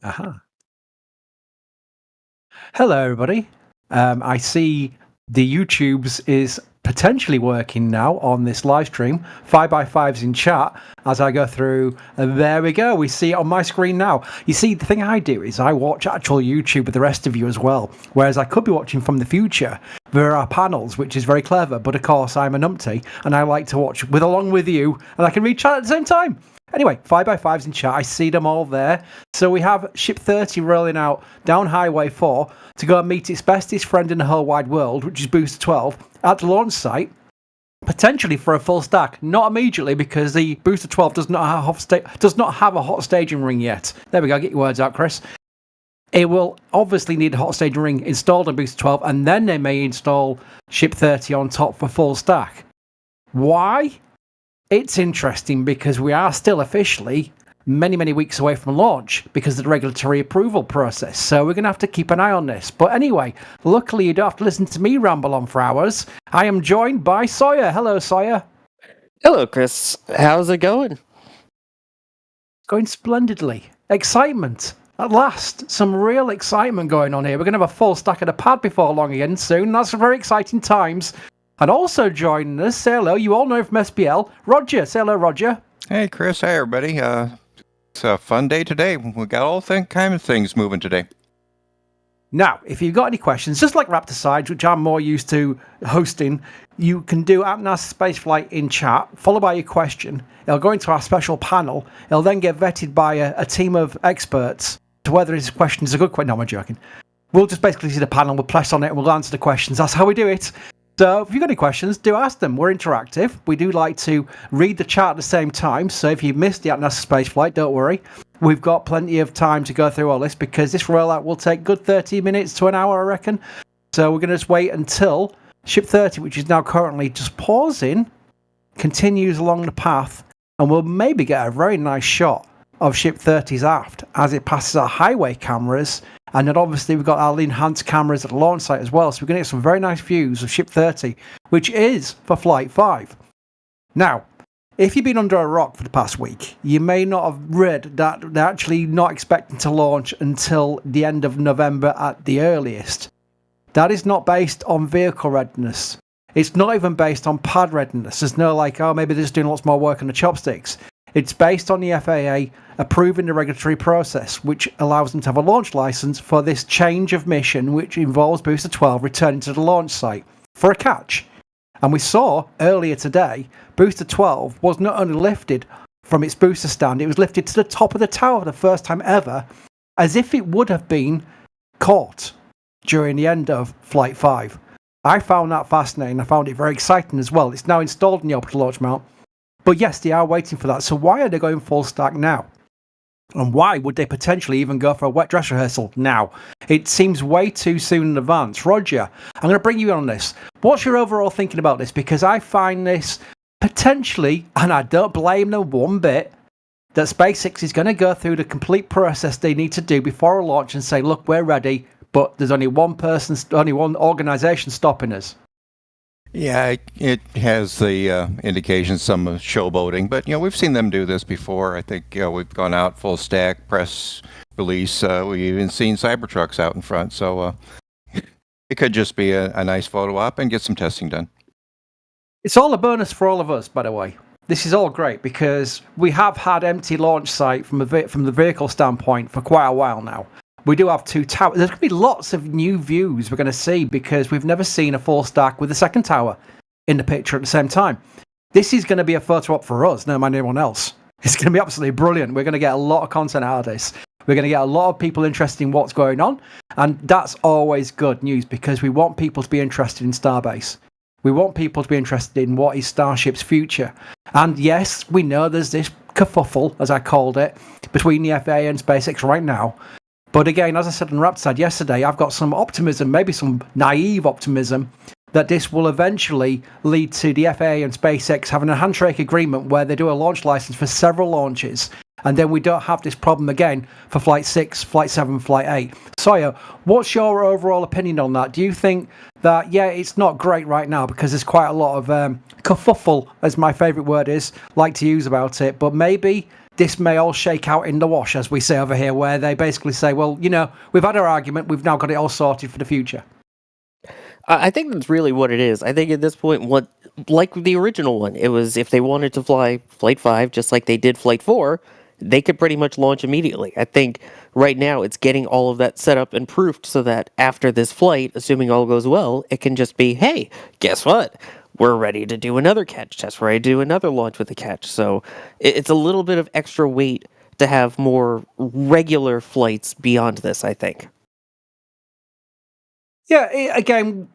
Aha. Hello, everybody. I see the YouTube's is potentially working now on this live stream. 5x5's in chat as I go through. And there we go. We see it on my screen now. You see, the thing I do is I watch actual YouTube with the rest of you as well. Whereas I could be watching from the future. There are panels, which is very clever. But of course, I'm a numpty and I like to watch along with you. And I can read chat at the same time. Anyway, 5x5's in chat. I see them all there. So we have Ship 30 rolling out down Highway 4 to go and meet its bestest friend in the whole wide world, which is Booster 12, at the launch site, potentially for a full stack. Not immediately, because the Booster 12 does not have a hot staging ring yet. There we go. Get your words out, Chris. It will obviously need a hot staging ring installed on Booster 12, and then they may install Ship 30 on top for full stack. Why? It's interesting because we are still officially many, many weeks away from launch because of the regulatory approval process. So we're going to have to keep an eye on this. But anyway, luckily you don't have to listen to me ramble on for hours. I am joined by Sawyer. Hello, Sawyer. Hello, Chris. How's it going? Going splendidly. Excitement. At last, some real excitement going on here. We're going to have a full stack of the pad before long again soon. That's very exciting times. And also joining us, say hello, you all know from SPL, Roger. Say hello, Roger. Hey, Chris. Hey, everybody. It's a fun day today. We got all kind of things moving today. Now, if you've got any questions, just like Raptor Sides, which I'm more used to hosting, you can do at NASASpaceflight in chat, followed by your question. It'll go into our special panel. It'll then get vetted by a team of experts to whether his question is a good question. No, I'm joking. We'll just basically see the panel, we'll press on it, and we'll answer the questions. That's how we do it. So if you've got any questions, do ask them. We're interactive. We do like to read the chat at the same time. So if you missed the NASASpaceflight, don't worry. We've got plenty of time to go through all this because this rollout will take good 30 minutes to an hour, I reckon. So we're going to just wait until Ship 30, which is now currently just pausing, continues along the path. And we'll maybe get a very nice shot of Ship 30's aft as it passes our highway cameras. And then obviously we've got our enhanced cameras at the launch site as well. So we're going to get some very nice views of Ship 30, which is for Flight 5. Now, if you've been under a rock for the past week, you may not have read that they're actually not expecting to launch until the end of November at the earliest. That is not based on vehicle readiness. It's not even based on pad readiness. There's no like, oh, maybe they're just doing lots more work on the chopsticks. It's based on the FAA approving the regulatory process, which allows them to have a launch license for this change of mission, which involves Booster 12 returning to the launch site for a catch. And we saw earlier today, Booster 12 was not only lifted from its booster stand, it was lifted to the top of the tower for the first time ever, as if it would have been caught during the end of Flight 5. I found that fascinating. I found it very exciting as well. It's now installed in the Orbital Launch Mount. But yes, they are waiting for that. So why are they going full stack now? And why would they potentially even go for a wet dress rehearsal now? It seems way too soon in advance. Roger, I'm going to bring you in on this. What's your overall thinking about this? Because I find this potentially, and I don't blame them one bit, that SpaceX is going to go through the complete process they need to do before a launch and say, look, we're ready, but there's only one organisation stopping us. Yeah, it has the indications, some showboating, but we've seen them do this before. I think we've gone out full stack, press release. We've even seen Cybertrucks out in front, so it could just be a nice photo op and get some testing done. It's all a bonus for all of us, by the way. This is all great because we have had empty launch site from the vehicle standpoint for quite a while now. We do have two towers. There's going to be lots of new views we're going to see because we've never seen a full stack with the second tower in the picture at the same time. This is going to be a photo op for us, no mind anyone else. It's going to be absolutely brilliant. We're going to get a lot of content out of this. We're going to get a lot of people interested in what's going on. And that's always good news because we want people to be interested in Starbase. We want people to be interested in what is Starship's future. And yes, we know there's this kerfuffle, as I called it, between the FAA and SpaceX right now. But again, as I said on Rapside yesterday, I've got some optimism, maybe some naive optimism, that this will eventually lead to the FAA and SpaceX having a handshake agreement where they do a launch license for several launches. And then we don't have this problem again for Flight 6, Flight 7, Flight 8. Sawyer, what's your overall opinion on that? Do you think that, yeah, it's not great right now because there's quite a lot of kerfuffle, as my favourite word is, like to use about it, but maybe this may all shake out in the wash, as we say over here, where they basically say, well, we've had our argument, we've now got it all sorted for the future. I think that's really what it is. I think at this point, like the original one, it was if they wanted to fly Flight 5 just like they did Flight 4, they could pretty much launch immediately. I think right now it's getting all of that set up and proofed so that after this flight, assuming all goes well, it can just be, hey, guess what? We're ready to do another catch test. We're ready to do another launch with a catch. So it's a little bit of extra weight to have more regular flights beyond this, I think. Yeah, again,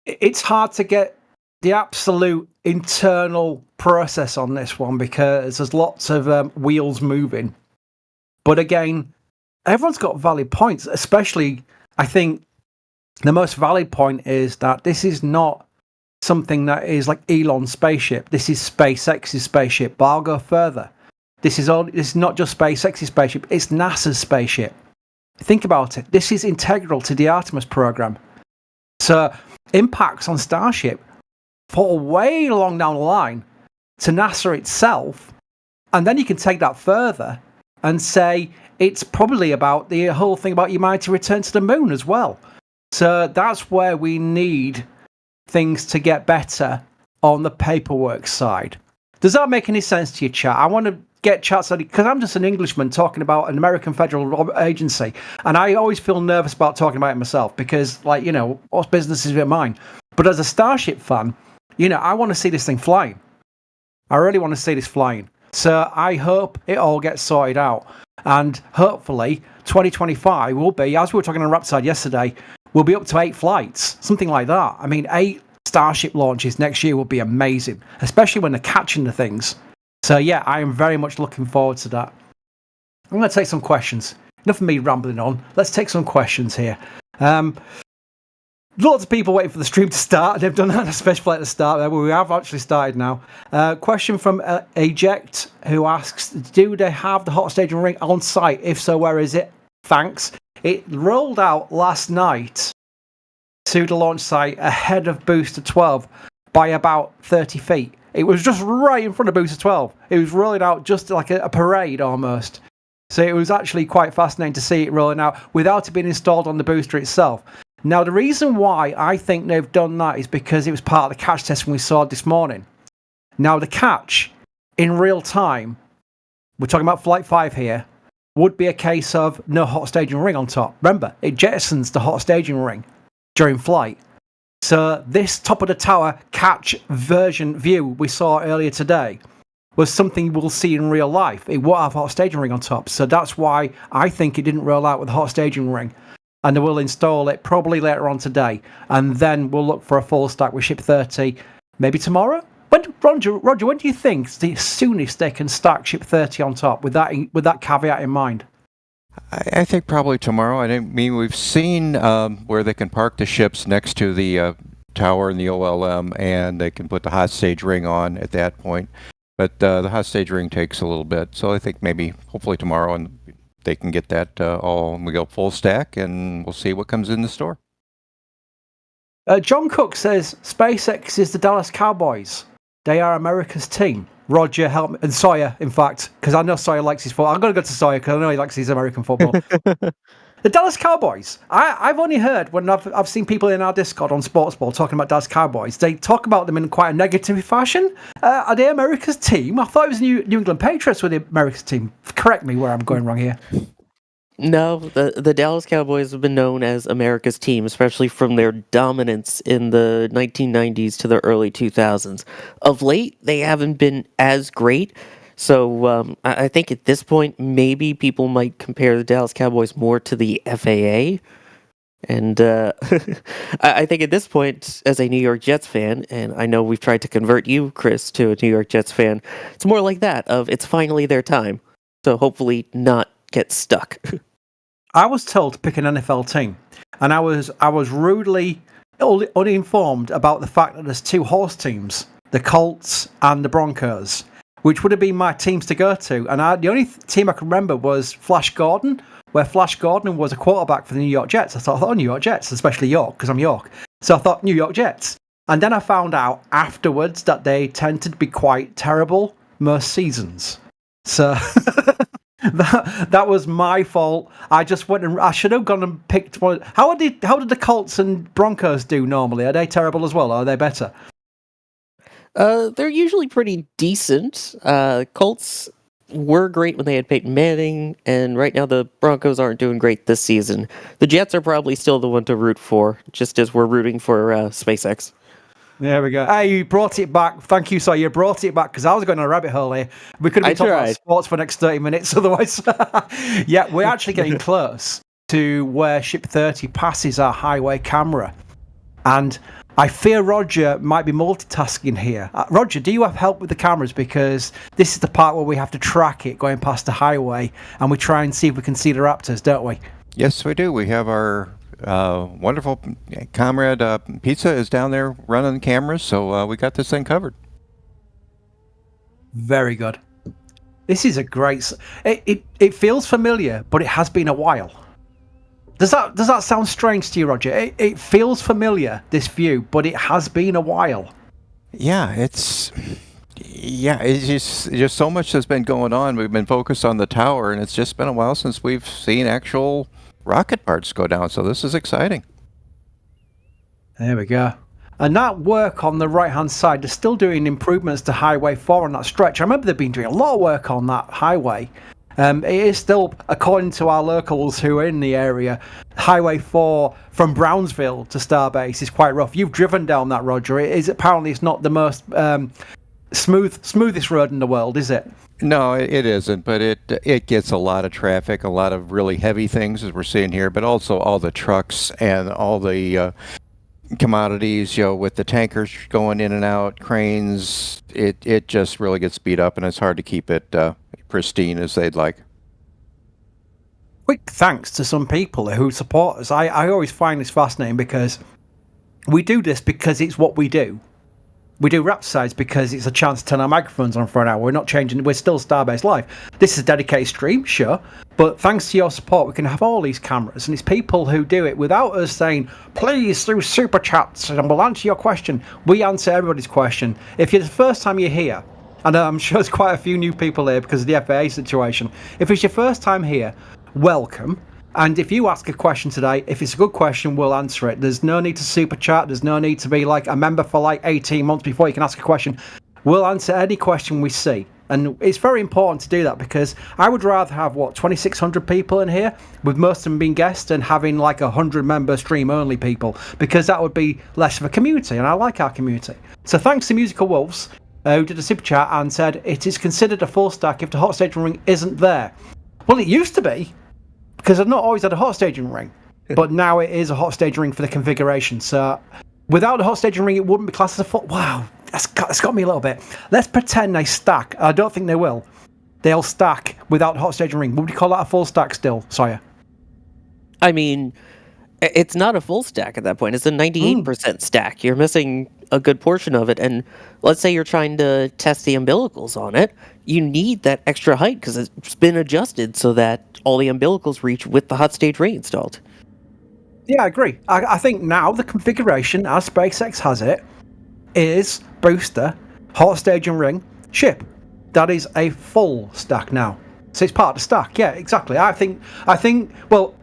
it's hard to get the absolute internal process on this one because there's lots of wheels moving. But again, everyone's got valid points, especially, I think, the most valid point is that this is not something that is like Elon's spaceship. This is SpaceX's spaceship, but I'll go further. This is not just SpaceX's spaceship, it's NASA's spaceship. Think about it. This is integral to the Artemis program. So impacts on Starship fall way along down the line to NASA itself, and then you can take that further and say it's probably about the whole thing about humanity return to the moon as well. So that's where we need things to get better on the paperwork side. Does that make any sense to you, chat? I want to get chats because I'm just an Englishman talking about an American federal agency, and I always feel nervous about talking about it myself because, what's business is of mine. But as a Starship fan, I want to see this thing flying. I really want to see this flying. So I hope it all gets sorted out, and hopefully 2025 will be, as we were talking on Rapside yesterday, we'll be up to 8 flights, something like that. I mean, 8 Starship launches next year will be amazing, especially when they're catching the things. So yeah, I am very much looking forward to that. I'm going to take some questions. Enough of me rambling on. Let's take some questions here. Lots of people waiting for the stream to start. They've done that especially at the start there, but we have actually started now. Question from Eject, who asks, do they have the hot staging ring on site? If so, where is it? Thanks. It rolled out last night to the launch site ahead of Booster 12 by about 30 feet. It was just right in front of Booster 12. It was rolling out just like a parade almost. So it was actually quite fascinating to see it rolling out without it being installed on the booster itself. Now, the reason why I think they've done that is because it was part of the catch test we saw this morning. Now, the catch in real time, we're talking about Flight 5 here, would be a case of no hot staging ring on top. Remember, it jettisons the hot staging ring during flight. So this top of the tower catch version view we saw earlier today was something we'll see in real life. It won't have a hot staging ring on top. So that's why I think it didn't roll out with a hot staging ring. And they will install it probably later on today. And then we'll look for a full stack with Ship 30 maybe tomorrow. Roger, when do you think the soonest they can stack Ship 30 on top with that caveat in mind? I think probably tomorrow. I mean, we've seen where they can park the ships next to the tower and the OLM, and they can put the hot stage ring on at that point. But the hot stage ring takes a little bit, so I think hopefully tomorrow, and they can get that all. We go full stack, and we'll see what comes in the store. John Cook says SpaceX is the Dallas Cowboys. They are America's team. Roger, help me. And Sawyer, in fact, because I know Sawyer likes his football. I'm going to go to Sawyer because I know he likes his American football. The Dallas Cowboys. I've only heard when I've seen people in our Discord on Sports Ball talking about Dallas Cowboys. They talk about them in quite a negative fashion. Are they America's team? I thought it was New England Patriots were the America's team. Correct me where I'm going wrong here. No, the Dallas Cowboys have been known as America's team, especially from their dominance in the 1990s to the early 2000s. Of late, they haven't been as great, so I think at this point, maybe people might compare the Dallas Cowboys more to the FAA. And I think at this point, as a New York Jets fan, and I know we've tried to convert you, Chris, to a New York Jets fan, it's more like that, of it's finally their time. So hopefully not get stuck. I was told to pick an NFL team, and I was rudely uninformed about the fact that there's 2 horse teams, the Colts and the Broncos, which would have been my teams to go to. And the only team I could remember was Flash Gordon, where Flash Gordon was a quarterback for the New York Jets. I thought, New York Jets, especially York, because I'm York. So I thought New York Jets. And then I found out afterwards that they tend to be quite terrible most seasons. So that was my fault. I just went and I should have gone and picked one. How did the Colts and Broncos do normally? Are they terrible as well, or are they better? They're usually pretty decent. Colts were great when they had Peyton Manning, and right now the Broncos aren't doing great this season. The Jets are probably still the one to root for, just as we're rooting for SpaceX. There we go. Hey, you brought it back. Thank you, sir. You brought it back because I was going on a rabbit hole here. We could have been talking about sports for the next 30 minutes otherwise. Yeah, we're actually getting close to where Ship 30 passes our highway camera. And I fear Roger might be multitasking here. Roger, do you have help with the cameras? Because this is the part where we have to track it going past the highway and we try and see if we can see the Raptors, don't we? Yes, we do. We have our wonderful comrade Pizza is down there running cameras, so we got this thing covered. Very good. This is a great... It feels familiar, but it has been a while. Does that sound strange to you, Roger? It feels familiar, this view, but it has been a while. Yeah, it's just so much has been going on. We've been focused on the tower, and it's just been a while since we've seen actual rocket parts go down, so this is exciting. There we go. And that work on the right-hand side, they're still doing improvements to Highway 4 on that stretch. I remember they've been doing a lot of work on that highway. It is still, according to our locals who are in the area, Highway 4 from Brownsville to Starbase is quite rough. You've driven down that, Roger. Apparently it's not the most smoothest road in the world, is it? No, it isn't, but it gets a lot of traffic, a lot of really heavy things as we're seeing here, but also all the trucks and all the commodities, with the tankers going in and out, cranes. It just really gets beat up, and it's hard to keep it pristine as they'd like. Quick thanks to some people who support us. I always find this fascinating because we do this because it's what we do. We do rap sides because it's a chance to turn our microphones on for an hour. We're not changing. We're still Starbase Live. This is a dedicated stream, sure. But thanks to your support, we can have all these cameras. And it's people who do it without us saying, please, through super chats, and we'll answer your question. We answer everybody's question. If you're the first time you're here, and I'm sure there's quite a few new people here because of the FAA situation. If it's your first time here, welcome. And if you ask a question today, if it's a good question, we'll answer it. There's no need to super chat. There's no need to be like a member for like 18 months before you can ask a question. We'll answer any question we see. And it's very important to do that because I would rather have, 2,600 people in here, with most of them being guests, and having like 100-member stream-only people, because that would be less of a community, and I like our community. So thanks to Musical Wolves, who did a super chat and said, it is considered a full stack if the hot staging ring isn't there. Well, it used to be, because I've not always had a hot staging ring, but now it is a hot staging ring for the configuration. So without the hot staging ring, it wouldn't be classed as a full... Wow, that's got me a little bit. Let's pretend they stack. I don't think they will. They'll stack without the hot staging ring. Would you call that a full stack still, Sawyer? I mean, it's not a full stack at that point. It's a 98% stack. You're missing a good portion of it. And let's say you're trying to test the umbilicals on it. You need that extra height because it's been adjusted so that all the umbilicals reach with the hot stage ring installed. Yeah, I agree. I think now the configuration, as SpaceX has it, is booster, hot staging ring, ship. That is a full stack now. So it's part of the stack. Yeah, exactly. I think, well,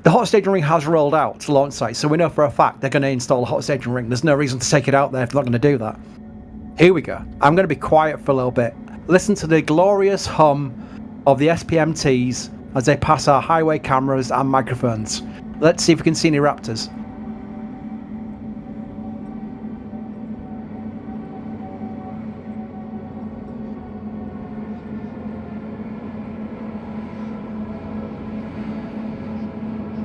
the hot staging ring has rolled out to launch site, so we know for a fact they're going to install a hot staging ring. There's no reason to take it out there if they're not going to do that. Here we go. I'm going to be quiet for a little bit. Listen to the glorious hum of the SPMTs as they pass our highway cameras and microphones. Let's see if we can see any Raptors.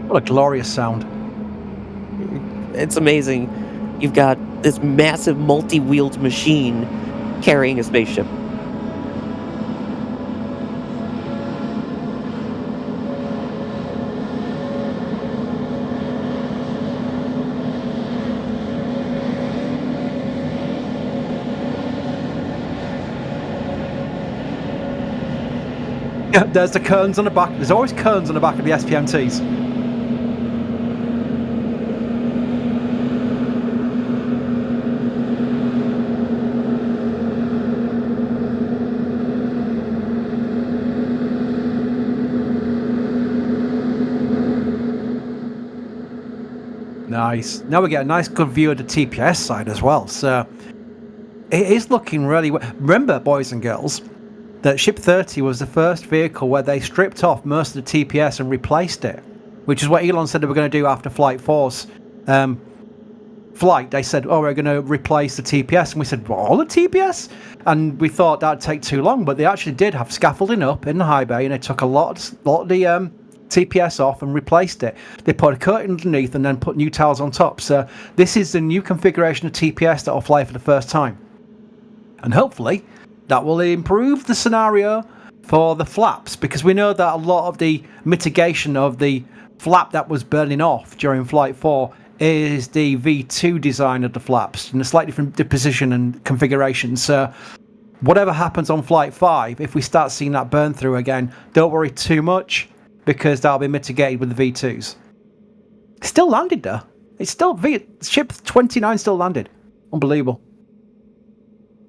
What a glorious sound. It's amazing. You've got this massive multi-wheeled machine carrying a spaceship. Yeah, there's the cones on the back. There's always cones on the back of the SPMTs. nice. Now we get a nice, good view of the TPS side as well. So it is looking really well. Remember, boys and girls, that Ship 30 was the first vehicle where they stripped off most of the TPS and replaced it, which is what Elon said they were going to do after Flight 4's flight. They said, oh, we're going to replace the TPS. And we said, well, all the TPS? And we thought that'd take too long, but they actually did have scaffolding up in the high bay, and they took a lot of the TPS off and replaced it. They put a curtain underneath and then put new towers on top. So this is the new configuration of TPS that will fly for the first time. And hopefully that will improve the scenario for the flaps, because we know that a lot of the mitigation of the flap that was burning off during Flight 4 is the V2 design of the flaps in a slightly different position and configuration. So whatever happens on Flight 5, if we start seeing that burn through again, don't worry too much, because that'll be mitigated with the V2s. Still landed though. It's still Ship 29 still landed. Unbelievable.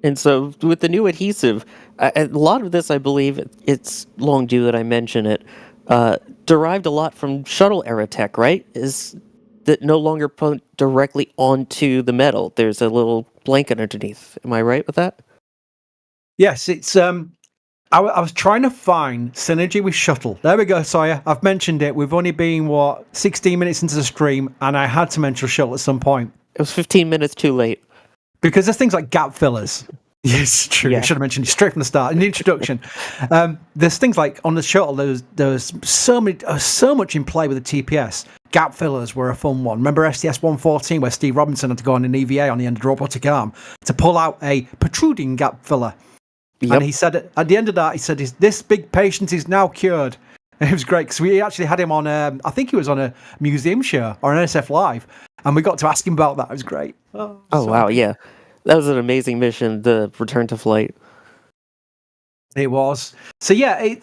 And so with the new adhesive, a lot of this, I believe, it's long due that I mention it, derived a lot from shuttle era tech, right? Is that no longer put directly onto the metal? There's a little blanket underneath. Am I right with that? Yes, it's I was trying to find synergy with shuttle. There we go, Sawyer. I've mentioned it. We've only been 16 minutes into the stream, and I had to mention shuttle at some point. It was 15 minutes too late. Because there's things like gap fillers. Yes, true. Yeah. I should have mentioned it straight from the start in the introduction. There's things like on the shuttle. There's so much in play with the TPS. Gap fillers were a fun one. Remember STS-114 where Steve Robinson had to go on an EVA on the end of the robotic arm to pull out a protruding gap filler. Yep. And he said at the end of that, he said, "This big patient is now cured." And it was great because we actually had him on. I think he was on a museum show or an NSF.live, and we got to ask him about that. It was great. Oh wow, yeah. That was an amazing mission, the return to flight. It was. So yeah,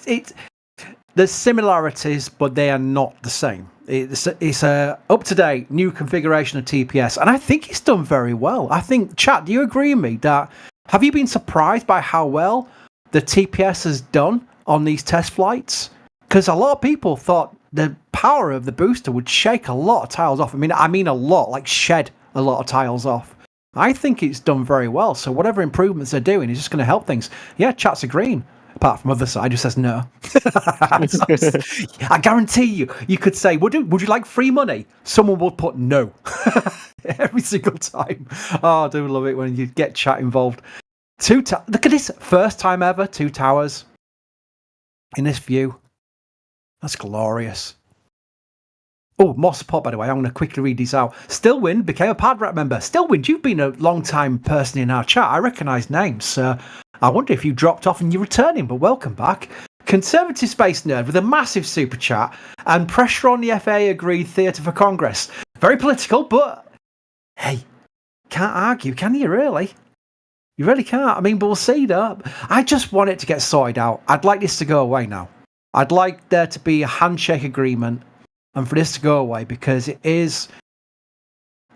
there's similarities, but they are not the same. It's a up-to-date new configuration of TPS, and I think it's done very well. I think, chat, do you agree with me that, have you been surprised by how well the TPS has done on these test flights? Because a lot of people thought the power of the booster would shake a lot of tiles off. I mean a lot, like shed a lot of tiles off. I think it's done very well. So whatever improvements they're doing is just going to help things. Yeah, chat's agreeing. Apart from other side who says no. I guarantee you could say, would you like free money? Someone would put no. Every single time. Oh, I do love it when you get chat involved. Look at this. First time ever, 2 towers in this view. That's glorious. Oh, more support, by the way. I'm going to quickly read these out. Stillwind became a PadRat member. Stillwind, you've been a long-time person in our chat. I recognise names. So I wonder if you dropped off and you're returning, but welcome back. Conservative Space Nerd with a massive super chat. And pressure on the FAA agreed theatre for Congress. Very political, but hey, can't argue, can you really? You really can't. But we'll see, though. I just want it to get sorted out. I'd like this to go away now. I'd like there to be a handshake agreement and for this to go away, because it is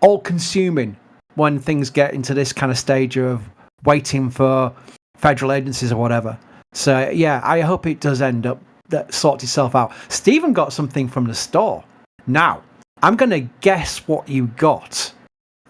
all-consuming when things get into this kind of stage of waiting for federal agencies or whatever. So, yeah, I hope it does end up that sorts itself out. Stephen got something from the store. Now, I'm going to guess what you got.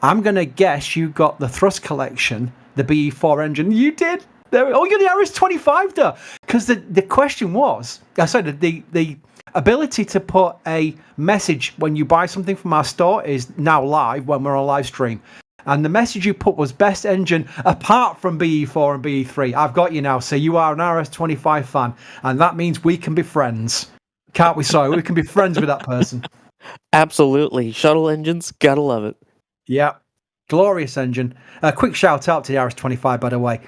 I'm going to guess you got the thrust collection, the BE4 engine. You did? You got the Ares-25 though. Because the question was, the ability to put a message when you buy something from our store is now live when we're on live stream. And the message you put was best engine apart from BE4 and BE3. I've got you now. So you are an RS-25 fan. And that means we can be friends. Can't we? Sorry, we can be friends with that person. Absolutely. Shuttle engines, gotta love it. Yeah. Glorious engine. A quick shout out to the RS-25, by the way.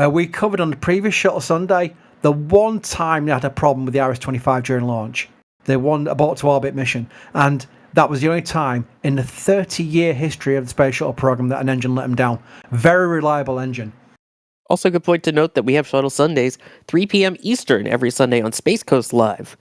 We covered on the previous Shuttle Sunday the one time they had a problem with the RS-25 during launch. They won abort to orbit mission. And that was the only time in the 30-year history of the Space Shuttle program that an engine let them down. Very reliable engine. Also, a good point to note that we have Shuttle Sundays, 3 p.m. Eastern every Sunday on Space Coast Live.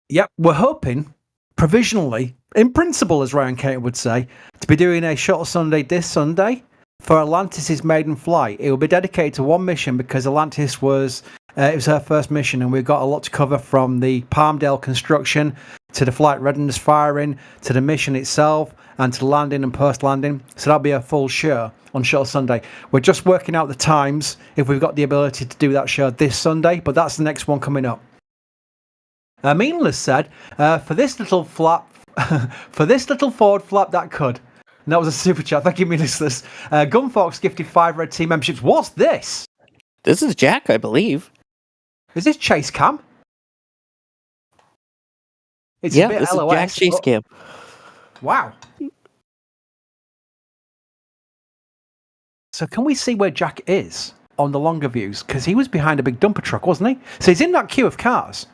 Yep, we're hoping, provisionally, in principle, as Ryan Cater would say, to be doing a Shuttle Sunday this Sunday for Atlantis' maiden flight. It will be dedicated to one mission because Atlantis was It was her first mission, and we've got a lot to cover, from the Palmdale construction to the flight readiness firing to the mission itself and to the landing and post-landing. So that'll be a full show on Shuttle Sunday. We're just working out the times if we've got the ability to do that show this Sunday, but that's the next one coming up. Meaningless said, for this little flap, for this little forward flap that could. And that was a super chat. Thank you, Meaningless. Gunfox gifted 5 red team memberships. What's this? This is Jack, I believe. Is this Chase Cam? It's Yeah, a bit this LOS. is Jack Chase Cam. Wow. So can we see where Jack is on the longer views? Because he was behind a big dumper truck, wasn't he? So he's in that queue of cars.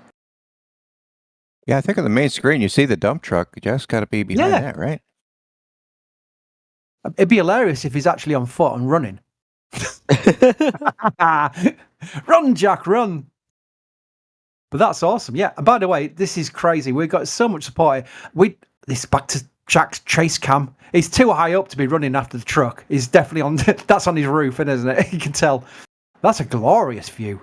Yeah, I think on the main screen you see the dump truck. Jack's got to be behind that, right? It'd be hilarious if he's actually on foot and running. Run, Jack, run. But that's awesome. Yeah. And by the way, this is crazy. We've got so much support. This back to Jack's Chase Cam. He's too high up to be running after the truck. He's definitely on. That's on his roof, isn't it? You can tell. That's a glorious view.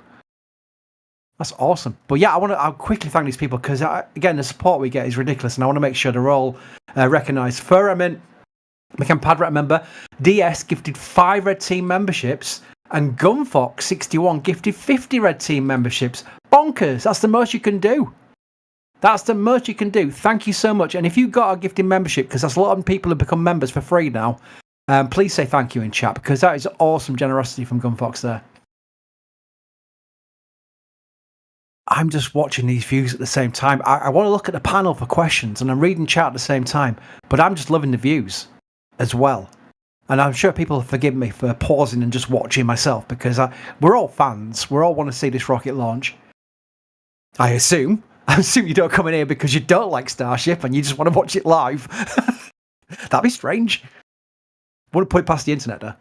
That's awesome. But yeah, I'll quickly thank these people because again, the support we get is ridiculous, and I want to make sure they're all recognised. Firament, become Padrat member. DS gifted 5 red team memberships, and Gunfox 61 gifted 50 red team memberships. Bonkers! That's the most you can do. That's the most you can do. Thank you so much. And if you've got a gifting membership, because that's a lot of people who become members for free now, please say thank you in chat, because that is awesome generosity from Gunfox there. I'm just watching these views at the same time. I want to look at the panel for questions, and I'm reading chat at the same time, but I'm just loving the views as well. And I'm sure people forgive me for pausing and just watching myself, because we're all fans. We all want to see this rocket launch. I assume you don't come in here because you don't like Starship and you just want to watch it live. That'd be strange. Wouldn't put it past the internet there.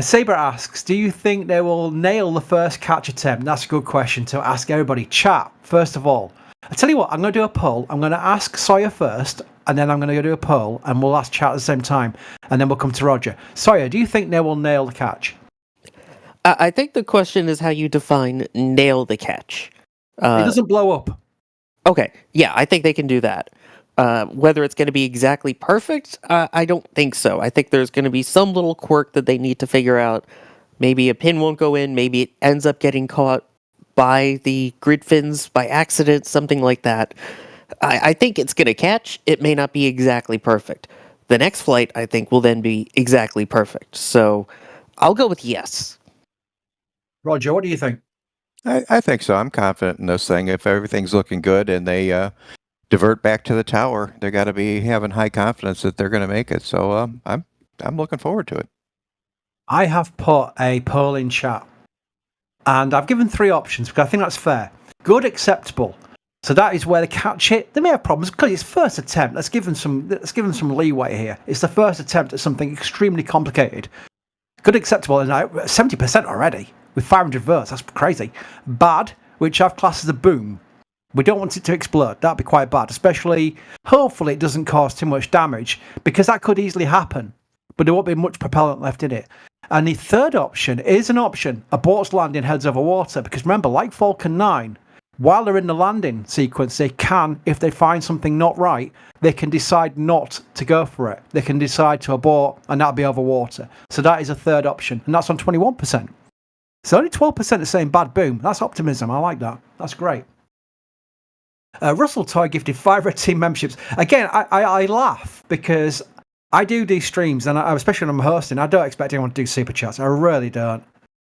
Saber asks, do you think they will nail the first catch attempt? That's a good question to ask everybody. Chat, first of all. I tell you what, I'm going to do a poll. I'm going to ask Sawyer first, and then I'm going to go do a poll, and we'll ask chat at the same time, and then we'll come to Roger. Sawyer, do you think they will nail the catch? I think the question is how you define nail the catch. It doesn't blow up. Okay, yeah, I think they can do that. Whether it's going to be exactly perfect, I don't think so. I think there's going to be some little quirk that they need to figure out. Maybe a pin won't go in, maybe it ends up getting caught by the grid fins by accident, something like that. I think it's going to catch. It may not be exactly perfect. The next flight, I think, will then be exactly perfect. So I'll go with yes. Roger, what do you think? I think so. I'm confident in this thing. If everything's looking good and they divert back to the tower, they got to be having high confidence that they're going to make it. So I'm looking forward to it. I have put a poll in chat, and I've given 3 options because I think that's fair. Good, acceptable. So that is where they catch it. They may have problems because it's first attempt. Let's give them some leeway here. It's the first attempt at something extremely complicated. Good, acceptable, and 70% already with 500 votes. That's crazy. Bad, which I've classed as a boom. We don't want it to explode. That'd be quite bad, especially, hopefully it doesn't cause too much damage, because that could easily happen, but there won't be much propellant left in it. And the third option is an option. Aborts landing heads over water, because remember, like Falcon 9, while they're in the landing sequence, they can, if they find something not right, they can decide not to go for it. They can decide to abort, and that'll be over water. So that is a third option, and that's on 21%. So only 12% are saying bad boom. That's optimism. I like that. That's great. Russell Toy gifted 5 red team memberships. Again, I laugh because I do these streams, and especially when I'm hosting, I don't expect anyone to do super chats. I really don't.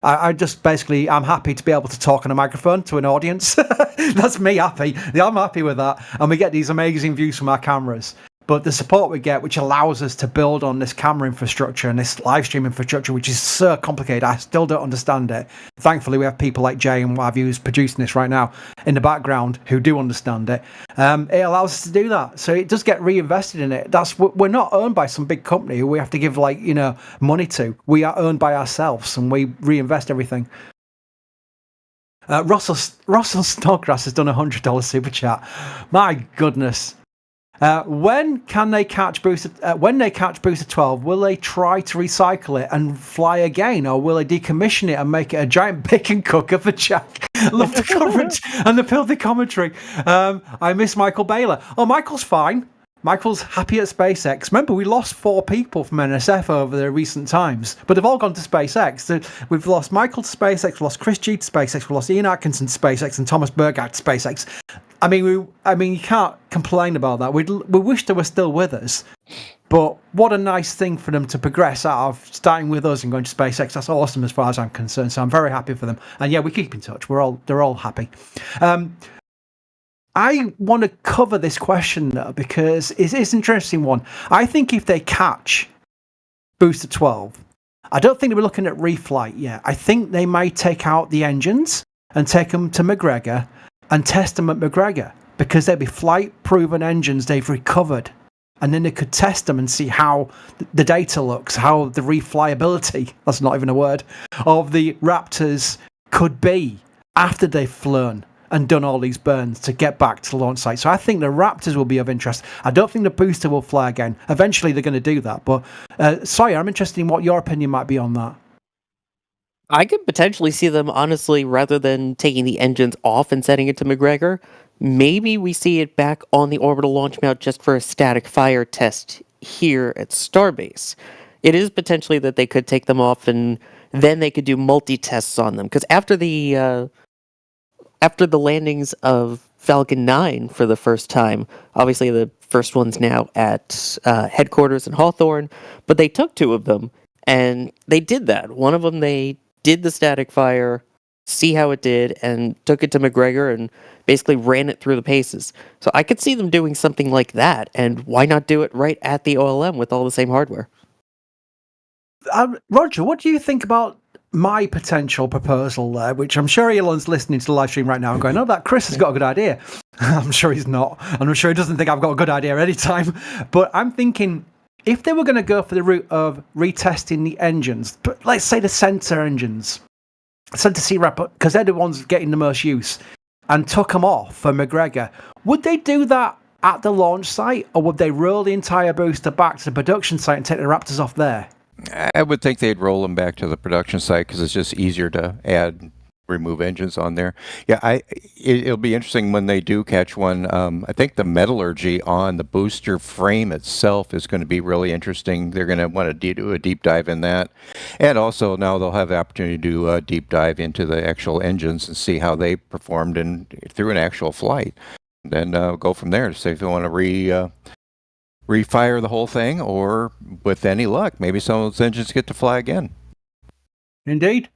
I just basically, I'm happy to be able to talk on a microphone to an audience. That's me happy. I'm happy with that. And we get these amazing views from our cameras. But the support we get, which allows us to build on this camera infrastructure and this live stream infrastructure, which is so complicated, I still don't understand it. Thankfully, we have people like Jay and what have you who's producing this right now in the background who do understand it. It allows us to do that. So it does get reinvested in it. We're not owned by some big company who we have to give money to. We are owned by ourselves, and we reinvest everything. Russell Snodgrass has done $100 super chat. My goodness. When they catch Booster 12, will they try to recycle it and fly again, or will they decommission it and make it a giant bacon cooker for Jack? Love the coverage and the filthy commentary. I miss Michael Baylor. Oh, Michael's fine. Michael's happy at SpaceX. Remember, we lost 4 people from NSF over the recent times, but they've all gone to SpaceX. So we've lost Michael to SpaceX, we've lost Chris G to SpaceX, we've lost Ian Atkinson to SpaceX, and Thomas Bergard to SpaceX. I mean, you can't complain about that. We wish they were still with us, but what a nice thing for them to progress out of starting with us and going to SpaceX. That's awesome as far as I'm concerned. So I'm very happy for them. And yeah, we keep in touch. They're all happy. I want to cover this question though, because it's an interesting one. I think if they catch Booster 12, I don't think they're looking at reflight yet. I think they may take out the engines and take them to McGregor and test them at McGregor, because they'll be flight-proven engines they've recovered. And then they could test them and see how the data looks, how the reflyability, that's not even a word, of the Raptors could be after they've flown and done all these burns to get back to the launch site. So I think the Raptors will be of interest. I don't think the booster will fly again. Eventually they're going to do that. But Sawyer, I'm interested in what your opinion might be on that. I could potentially see them, honestly, rather than taking the engines off and setting it to McGregor, maybe we see it back on the orbital launch mount just for a static fire test here at Starbase. It is potentially that they could take them off and then they could do multi-tests on them. Because after the landings of Falcon 9 for the first time, obviously the first one's now at headquarters in Hawthorne, but they took 2 of them, and they did that. One of them, they did the static fire, see how it did, and took it to McGregor and basically ran it through the paces. So I could see them doing something like that, and why not do it right at the OLM with all the same hardware? Roger, what do you think about my potential proposal there, which I'm sure Elon's listening to the live stream right now and going, oh, that Chris has got a good idea. I'm sure he's not. I'm sure he doesn't think I've got a good idea anytime. But I'm thinking, if they were going to go for the route of retesting the engines, but let's say the center engines, center C-Rap, because they're the ones getting the most use, and took them off for McGregor, would they do that at the launch site, or would they roll the entire booster back to the production site and take the Raptors off there? I would think they'd roll them back to the production site because it's just easier to remove engines on there. Yeah, it'll be interesting when they do catch one. I think the metallurgy on the booster frame itself is going to be really interesting. They're going to want to do a deep dive in that. And also now they'll have the opportunity to do a deep dive into the actual engines and see how they performed through an actual flight. Then go from there to see if they want to refire the whole thing, or with any luck, maybe some of those engines get to fly again. Indeed.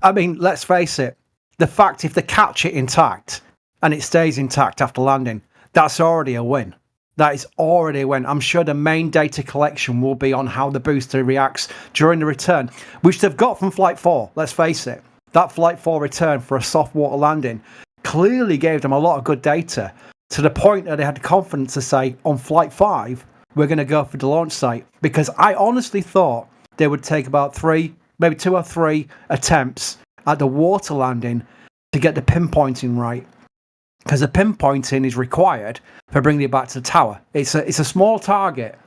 I mean, let's face it, the fact if they catch it intact and it stays intact after landing, that's already a win. That is already a win. I'm sure the main data collection will be on how the booster reacts during the return, which they've got from Flight 4, let's face it. That Flight 4 return for a soft water landing clearly gave them a lot of good data, to the point that they had the confidence to say, on Flight 5, we're going to go for the launch site. Because I honestly thought they would take about 3, maybe 2 or 3 attempts at the water landing to get the pinpointing right. Because the pinpointing is required for bringing it back to the tower. It's a small target.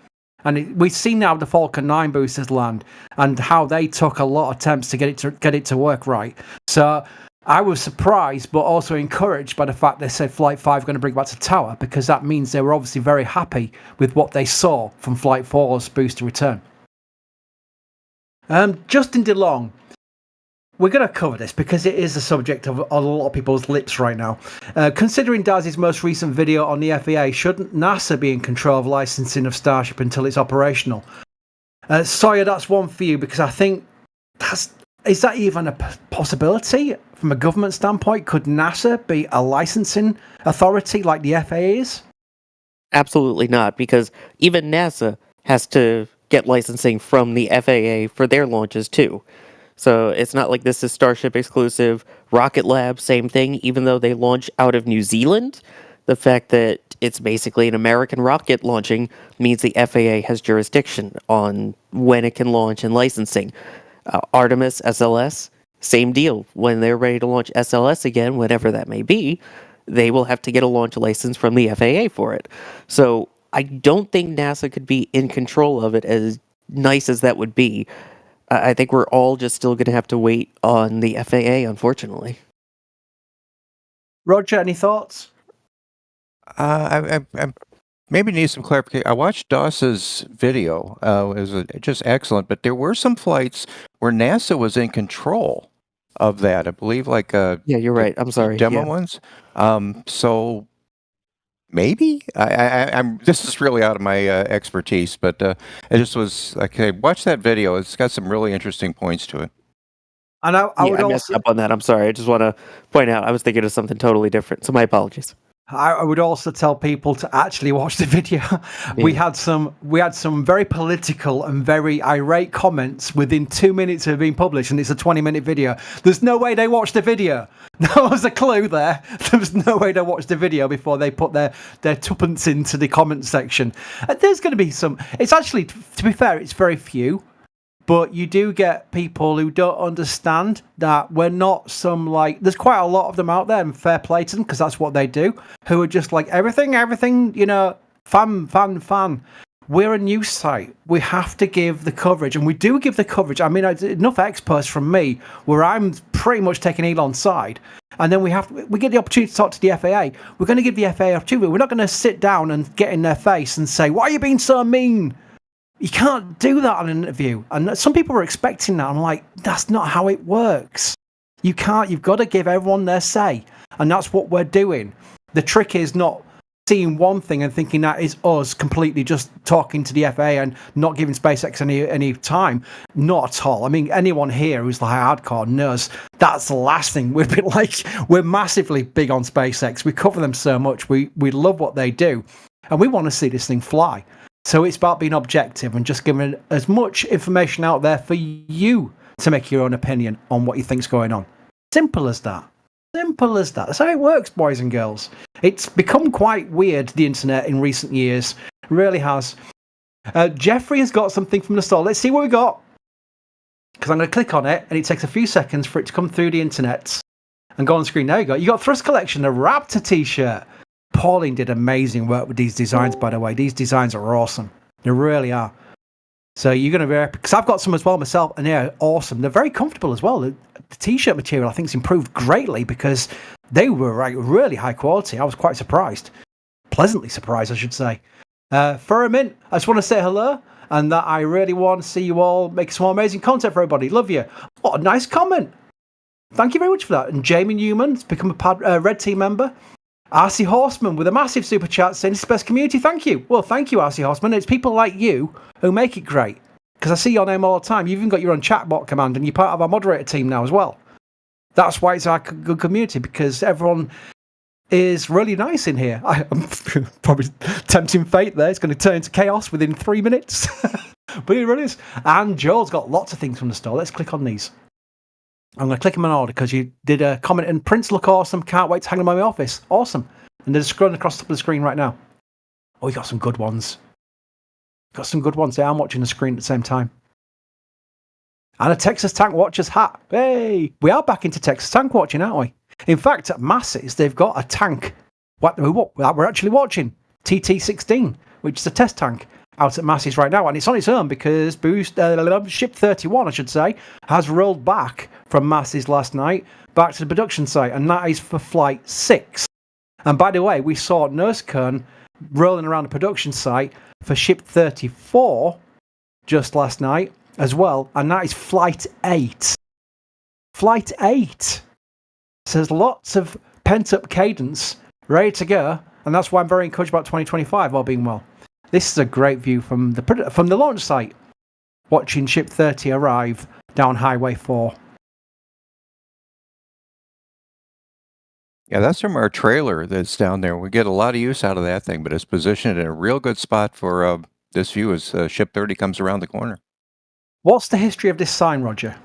And we've seen now the Falcon 9 boosters land and how they took a lot of attempts to get it to work right. So I was surprised, but also encouraged by the fact they said Flight 5 going to bring it back to tower, because that means they were obviously very happy with what they saw from Flight 4's booster return. Justin DeLong, we're going to cover this because it is the subject of a lot of people's lips right now. Considering Daz's most recent video on the FAA, shouldn't NASA be in control of licensing of Starship until it's operational? Sawyer, that's one for you, because I think is that even a possibility from a government standpoint? Could NASA be a licensing authority like the FAA is? Absolutely not, because even NASA has to get licensing from the FAA for their launches too. So it's not like this is Starship exclusive. Rocket Lab, same thing, even though they launch out of New Zealand. The fact that it's basically an American rocket launching means the FAA has jurisdiction on when it can launch and licensing. Artemis, SLS, same deal. When they're ready to launch SLS again, whenever that may be, they will have to get a launch license from the FAA for it. So I don't think NASA could be in control of it, as nice as that would be. I think we're all just still going to have to wait on the FAA, unfortunately. Roger, any thoughts? I maybe need some clarification. I watched Doss's video. It was just excellent, but there were some flights where NASA was in control of that. I believe, like Yeah, you're right. I'm sorry. demo Yeah. ones. So maybe I'm. This is really out of my expertise, but it just was like, okay, watch that video. It's got some really interesting points to it. And I would I messed also, up on that. I'm sorry. I just want to point out I was thinking of something totally different. So my apologies. I would also tell people to actually watch the video. We had some very political and very irate comments within 2 minutes of being published, and it's a 20-minute video. There's no way they watched the video. There was a clue there. There was no way they watched the video before they put their tuppence into the comment section. There's going to be some. It's actually, to be fair, it's very few. But you do get people who don't understand that we're not some, like, there's quite a lot of them out there, and fair play to them, because that's what they do, who are just like, everything, fan. We're a news site. We have to give the coverage, and we do give the coverage. I mean, enough experts from me where I'm pretty much taking Elon's side. And then we get the opportunity to talk to the FAA. We're going to give the FAA opportunity. We're not going to sit down and get in their face and say, why are you being so mean? You can't do that on an interview. And some people are expecting that. I'm like, that's not how it works. You can't. You've got to give everyone their say. And that's what we're doing. The trick is not seeing one thing and thinking that is us completely just talking to the FAA and not giving SpaceX any time. Not at all. I mean, anyone here who's like hardcore knows that's the last thing. We've been like, we're massively big on SpaceX. We cover them so much. We love what they do. And we want to see this thing fly. So it's about being objective and just giving as much information out there for you to make your own opinion on what you think's going on. Simple as that. Simple as that. That's how it works, boys and girls. It's become quite weird, the internet, in recent years. It really has. Jeffrey has got something from the store. Let's see what we got. Because I'm going to click on it, and it takes a few seconds for it to come through the internet and go on screen. There you go. You got Thrust Collection, a Raptor t-shirt. Pauline did amazing work with these designs, by the way. These designs are awesome. They really are. So you're going to be, because I've got some as well myself, and they're awesome. They're very comfortable as well. The t-shirt material, I think, has improved greatly because they were really high quality. I was quite surprised. Pleasantly surprised, I should say. Furman, I just want to say hello, and that I really want to see you all make some amazing content for everybody. Love you. What a nice comment. Thank you very much for that. And Jamie Newman's become a Red Team member. RC Horseman with a massive super chat saying it's the best community. Thank you. Well, thank you, RC Horseman. It's people like you who make it great. Because I see your name all the time. You've even got your own chatbot command, and you're part of our moderator team now as well. That's why it's our good community, because everyone is really nice in here. I'm probably tempting fate there. It's going to turn into chaos within 3 minutes. But it really is. And Joel's got lots of things from the store. Let's click on these. I'm going to click them in order because you did a comment, and prints look awesome. Can't wait to hang them in my office. Awesome. And they're scrolling across the top of the screen right now. Oh, we got some good ones. Got some good ones there. I'm watching the screen at the same time. And a Texas Tank Watchers hat. Hey! We are back into Texas Tank Watching, aren't we? In fact, at Masses, they've got a tank. What we're actually watching. TT-16, which is a test tank out at Masses right now. And it's on its own because Ship 31, I should say, has rolled back from Masses last night back to the production site. And that is for Flight 6. And by the way, we saw Nursekern rolling around the production site for Ship 34 just last night as well. And that is Flight 8. Flight 8. So there's lots of pent-up cadence ready to go. And that's why I'm very encouraged about 2025, all being well. This is a great view from the launch site, watching Ship 30 arrive down Highway 4. Yeah, that's from our trailer that's down there. We get a lot of use out of that thing, but it's positioned in a real good spot for this view as Ship 30 comes around the corner. What's the history of this sign, Roger?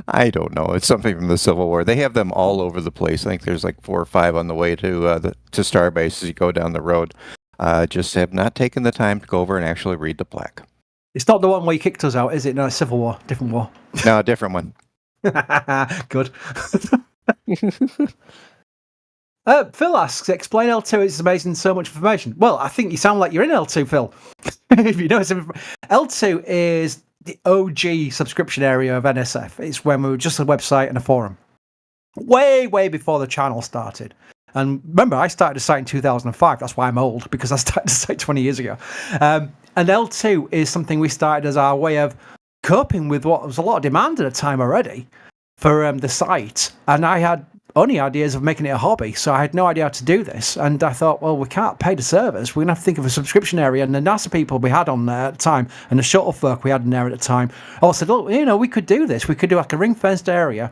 I don't know. It's something from the Civil War. They have them all over the place. I think there's like 4 or 5 on the way to Starbase as you go down the road. Just have not taken the time to go over and actually read the plaque. It's not the one where you kicked us out, is it? No, it's Civil War. Different war. No, a different one. Good. Phil asks, explain L2, it's amazing, so much information. Well, I think you sound like you're in L2, Phil. If you know some L2 is the OG subscription area of NSF. It's when we were just a website and a forum. Way, way before the channel started. And remember, I started the site in 2005. That's why I'm old, because I started the site 20 years ago. And L2 is something we started as our way of coping with what was a lot of demand at the time already for the site. And I had only ideas of making it a hobby, so I had no idea how to do this. And I thought, well, we can't pay the servers. We're going to have to think of a subscription area. And the NASA people we had on there at the time, and the shuttle folk we had in there at the time, all said, look, we could do this. We could do like a ring-fenced area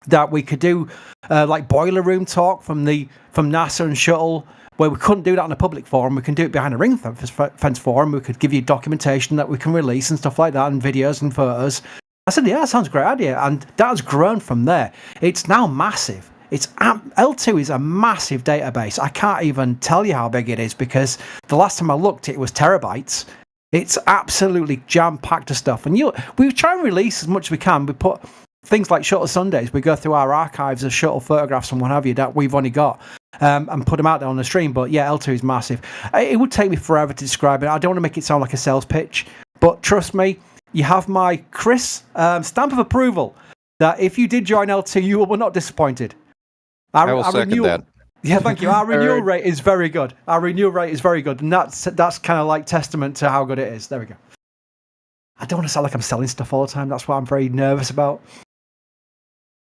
that we could do like boiler room talk from NASA and shuttle, where we couldn't do that on a public forum. We can do it behind a ring fence forum. We could give you documentation that we can release and stuff like that, and videos and photos. I said, yeah, that sounds a great idea. And that has grown from there. It's now massive. L2 is a massive database. I can't even tell you how big it is, because the last time I looked, it was terabytes. It's absolutely jam-packed of stuff. And we try and release as much as we can. We put things like Shuttle Sundays. We go through our archives of shuttle photographs and what have you that we've only got, and put them out there on the stream. But yeah, L2 is massive. It would take me forever to describe it. I don't want to make it sound like a sales pitch, but trust me, you have my Chris stamp of approval that if you did join L2, you were not disappointed. I will second that. Yeah, thank you. Our renewal rate is very good. And that's kind of like testament to how good it is. There we go. I don't want to sound like I'm selling stuff all the time. That's what I'm very nervous about.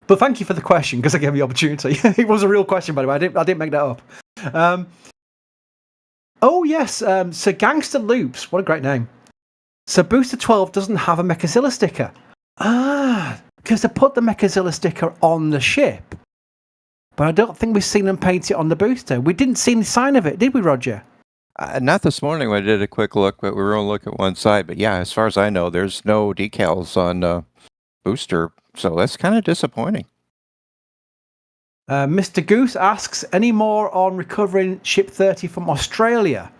But thank you for the question, because I gave me the opportunity. It was a real question, by the way. I didn't make that up. Oh yes, so Gangster Loops. What a great name. So Booster 12 doesn't have a Mechazilla sticker. Because they put the Mechazilla sticker on the ship. But I don't think we've seen them paint it on the booster. We didn't see any sign of it, did we, Roger? Not this morning when I did a quick look, but we were only looking at one side. But yeah, as far as I know, there's no decals on booster. So that's kind of disappointing. Mr. Goose asks, any more on recovering Ship 30 from Australia?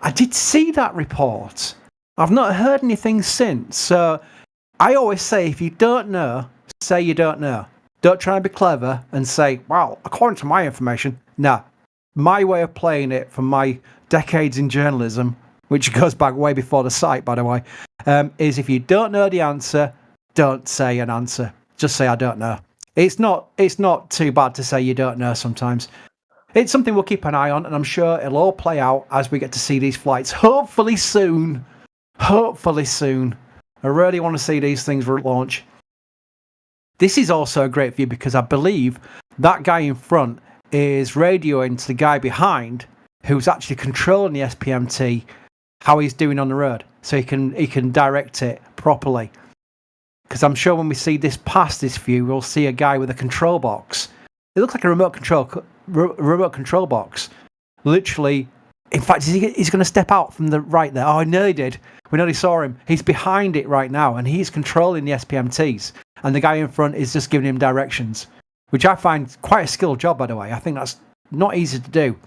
I did see that report. I've not heard anything since. So I always say, if you don't know, say you don't know. Don't try and be clever and say, well, according to my information. Nah, my way of playing it from my decades in journalism, which goes back way before the site, by the way, is if you don't know the answer, don't say an answer. Just say, I don't know. It's not too bad to say you don't know sometimes. It's something we'll keep an eye on, and I'm sure it'll all play out as we get to see these flights. Hopefully soon. I really want to see these things launch. This is also a great view, because I believe that guy in front is radioing to the guy behind, who's actually controlling the SPMT, how he's doing on the road, so he can direct it properly. Because I'm sure when we see this past this view, we'll see a guy with a control box. It looks like a remote control box. Literally, in fact, he's going to step out from the right there. Oh, I nearly did. We nearly saw him. He's behind it right now, and he's controlling the SPMTs. And the guy in front is just giving him directions, which I find quite a skilled job, by the way. I think that's not easy to do.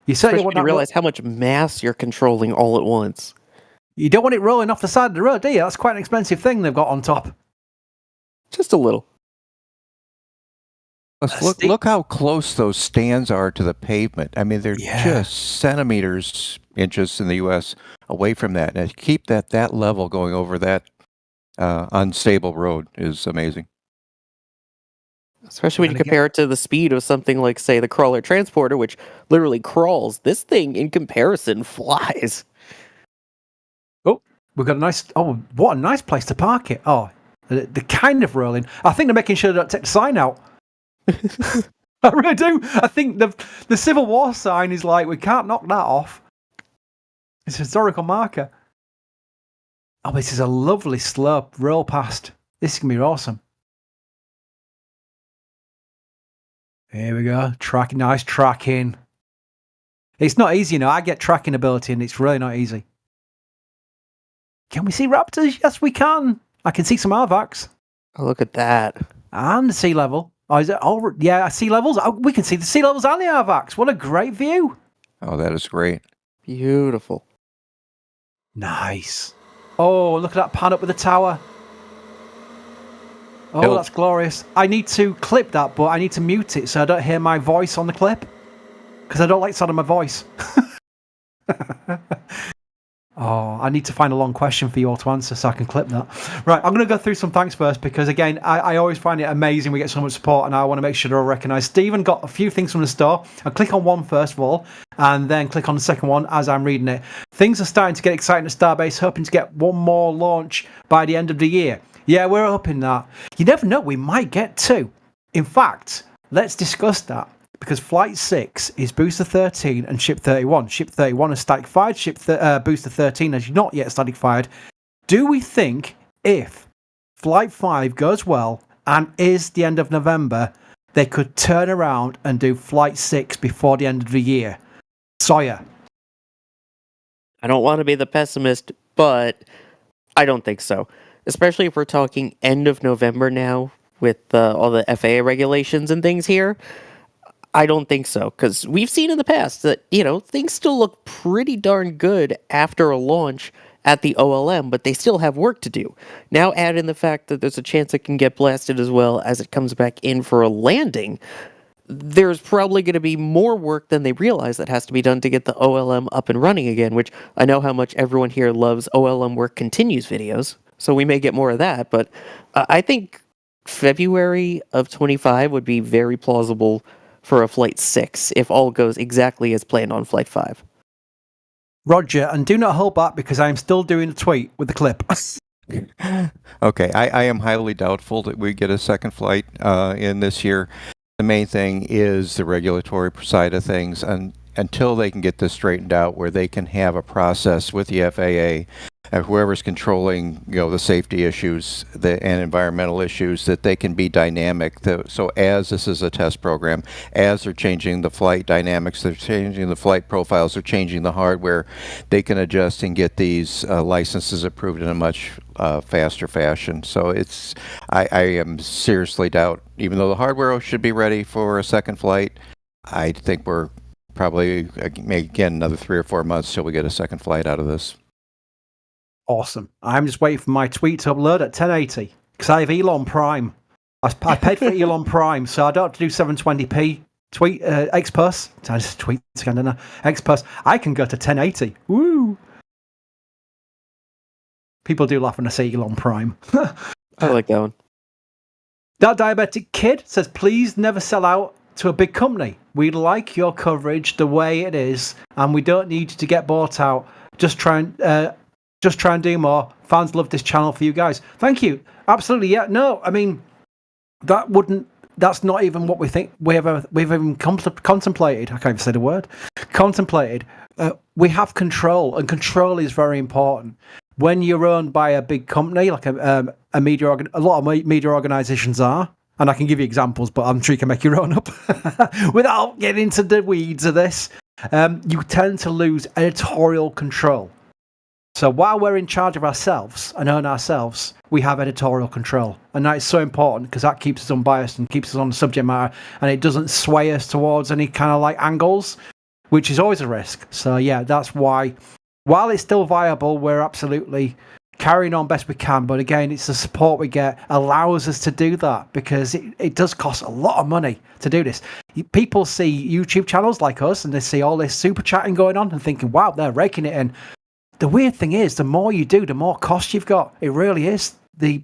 You certainly want to realize how much mass you're controlling all at once. You don't want it rolling off the side of the road, do you? That's quite an expensive thing they've got on top. Just a little. Look how close those stands are to the pavement. I mean, they're just centimeters, inches in the U.S. away from that. And to keep that level going over that unstable road is amazing. Especially when you compare it to the speed of something like, say, the crawler transporter, which literally crawls. This thing, in comparison, flies. Oh, we've got a nice... Oh, what a nice place to park it. Oh, the kind of rolling. I think they're making sure they don't take the sign out. I really do. I think the Civil War sign is like, we can't knock that off. It's a historical marker. Oh, this is a lovely slope roll past. This is going to be awesome. Here we go. Tracking, nice tracking. It's not easy, I get tracking ability, and it's really not easy. Can we see raptors? Yes, we can. I can see some Arvacs. Oh, look at that. And the sea level. Oh, is it? Oh, yeah, sea levels. Oh, we can see the sea levels and the Arvacs. What a great view. Oh, that is great. Beautiful. Nice. Oh, look at that pan up with the tower. Oh, that's glorious. I need to clip that, but I need to mute it so I don't hear my voice on the clip. Because I don't like the sound of my voice. Oh, I need to find a long question for you all to answer so I can clip that. Right, I'm going to go through some thanks first because, again, I always find it amazing we get so much support and I want to make sure they're all recognised. Stephen got a few things from the store. I'll click on one first of all and then click on the second one as I'm reading it. Things are starting to get exciting at Starbase, hoping to get one more launch by the end of the year. Yeah, we're hoping that. You never know, we might get two. In fact, let's discuss that. Because Flight 6 is Booster 13 and Ship 31. Ship 31 is static fired. Booster 13 is not yet static fired. Do we think if Flight 5 goes well and is the end of November, they could turn around and do Flight 6 before the end of the year? Sawyer. I don't want to be the pessimist, but I don't think so. Especially if we're talking end of November now with all the FAA regulations and things here. I don't think so, because we've seen in the past that, things still look pretty darn good after a launch at the OLM, but they still have work to do. Now add in the fact that there's a chance it can get blasted as well as it comes back in for a landing. There's probably going to be more work than they realize that has to be done to get the OLM up and running again, which I know how much everyone here loves OLM work continues videos, so we may get more of that, but I think February of 25 would be very plausible for a Flight 6 if all goes exactly as planned on Flight 5. Roger, and do not hold back because I am still doing a tweet with the clip. Okay, I am highly doubtful that we get a second flight in this year. The main thing is the regulatory side of things, and until they can get this straightened out where they can have a process with the FAA and whoever's controlling the safety issues and environmental issues, that they can be dynamic. So as this is a test program, as they're changing the flight dynamics, they're changing the flight profiles, they're changing the hardware, they can adjust and get these licenses approved in a much faster fashion. So I am seriously doubt, even though the hardware should be ready for a second flight, I think we're probably, again, another 3 or 4 months till we get a second flight out of this. Awesome. I'm just waiting for my tweet to upload at 1080 because I have Elon Prime. I paid for Elon Prime, so I don't have to do 720p tweet XPlus. I just tweet again, don't I? XPlus. I can go to 1080. Woo! People do laugh when I say Elon Prime. I like that one. That diabetic kid says, please never sell out to a big company. We like your coverage the way it is, and we don't need you to get bought out. Just try and do more. Fans love this channel for you guys. Thank you. Absolutely. Yeah. No, I mean, that's not even what we think we've even contemplated. I can't even say the word. Contemplated. We have control, and control is very important. When you're owned by a big company, like a media, a lot of media organizations are, and I can give you examples, but I'm sure you can make your own up without getting into the weeds of this. You tend to lose editorial control. So while we're in charge of ourselves and own ourselves, we have editorial control. And that is so important because that keeps us unbiased and keeps us on the subject matter, and it doesn't sway us towards any kind of like angles, which is always a risk. So yeah, that's why, while it's still viable, we're absolutely carrying on best we can. But again, it's the support we get allows us to do that because it does cost a lot of money to do this. People see YouTube channels like us and they see all this super chatting going on and thinking, wow, they're raking it in. The weird thing is, the more you do, the more cost you've got. It really is. The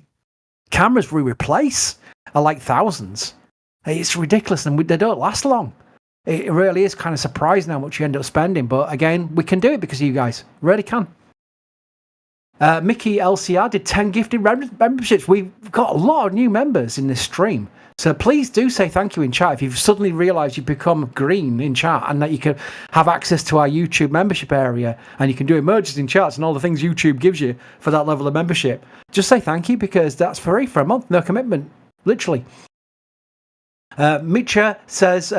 cameras we replace are like thousands. It's ridiculous, and they don't last long. It really is kind of surprising how much you end up spending. But again, we can do it because of you guys. Really can. Mickey LCR did 10 gifted memberships. We've got a lot of new members in this stream. So please do say thank you in chat if you've suddenly realised you've become green in chat and that you can have access to our YouTube membership area and you can do emojis in chats and all the things YouTube gives you for that level of membership. Just say thank you because that's free for a month, no commitment, literally. Mitcha says,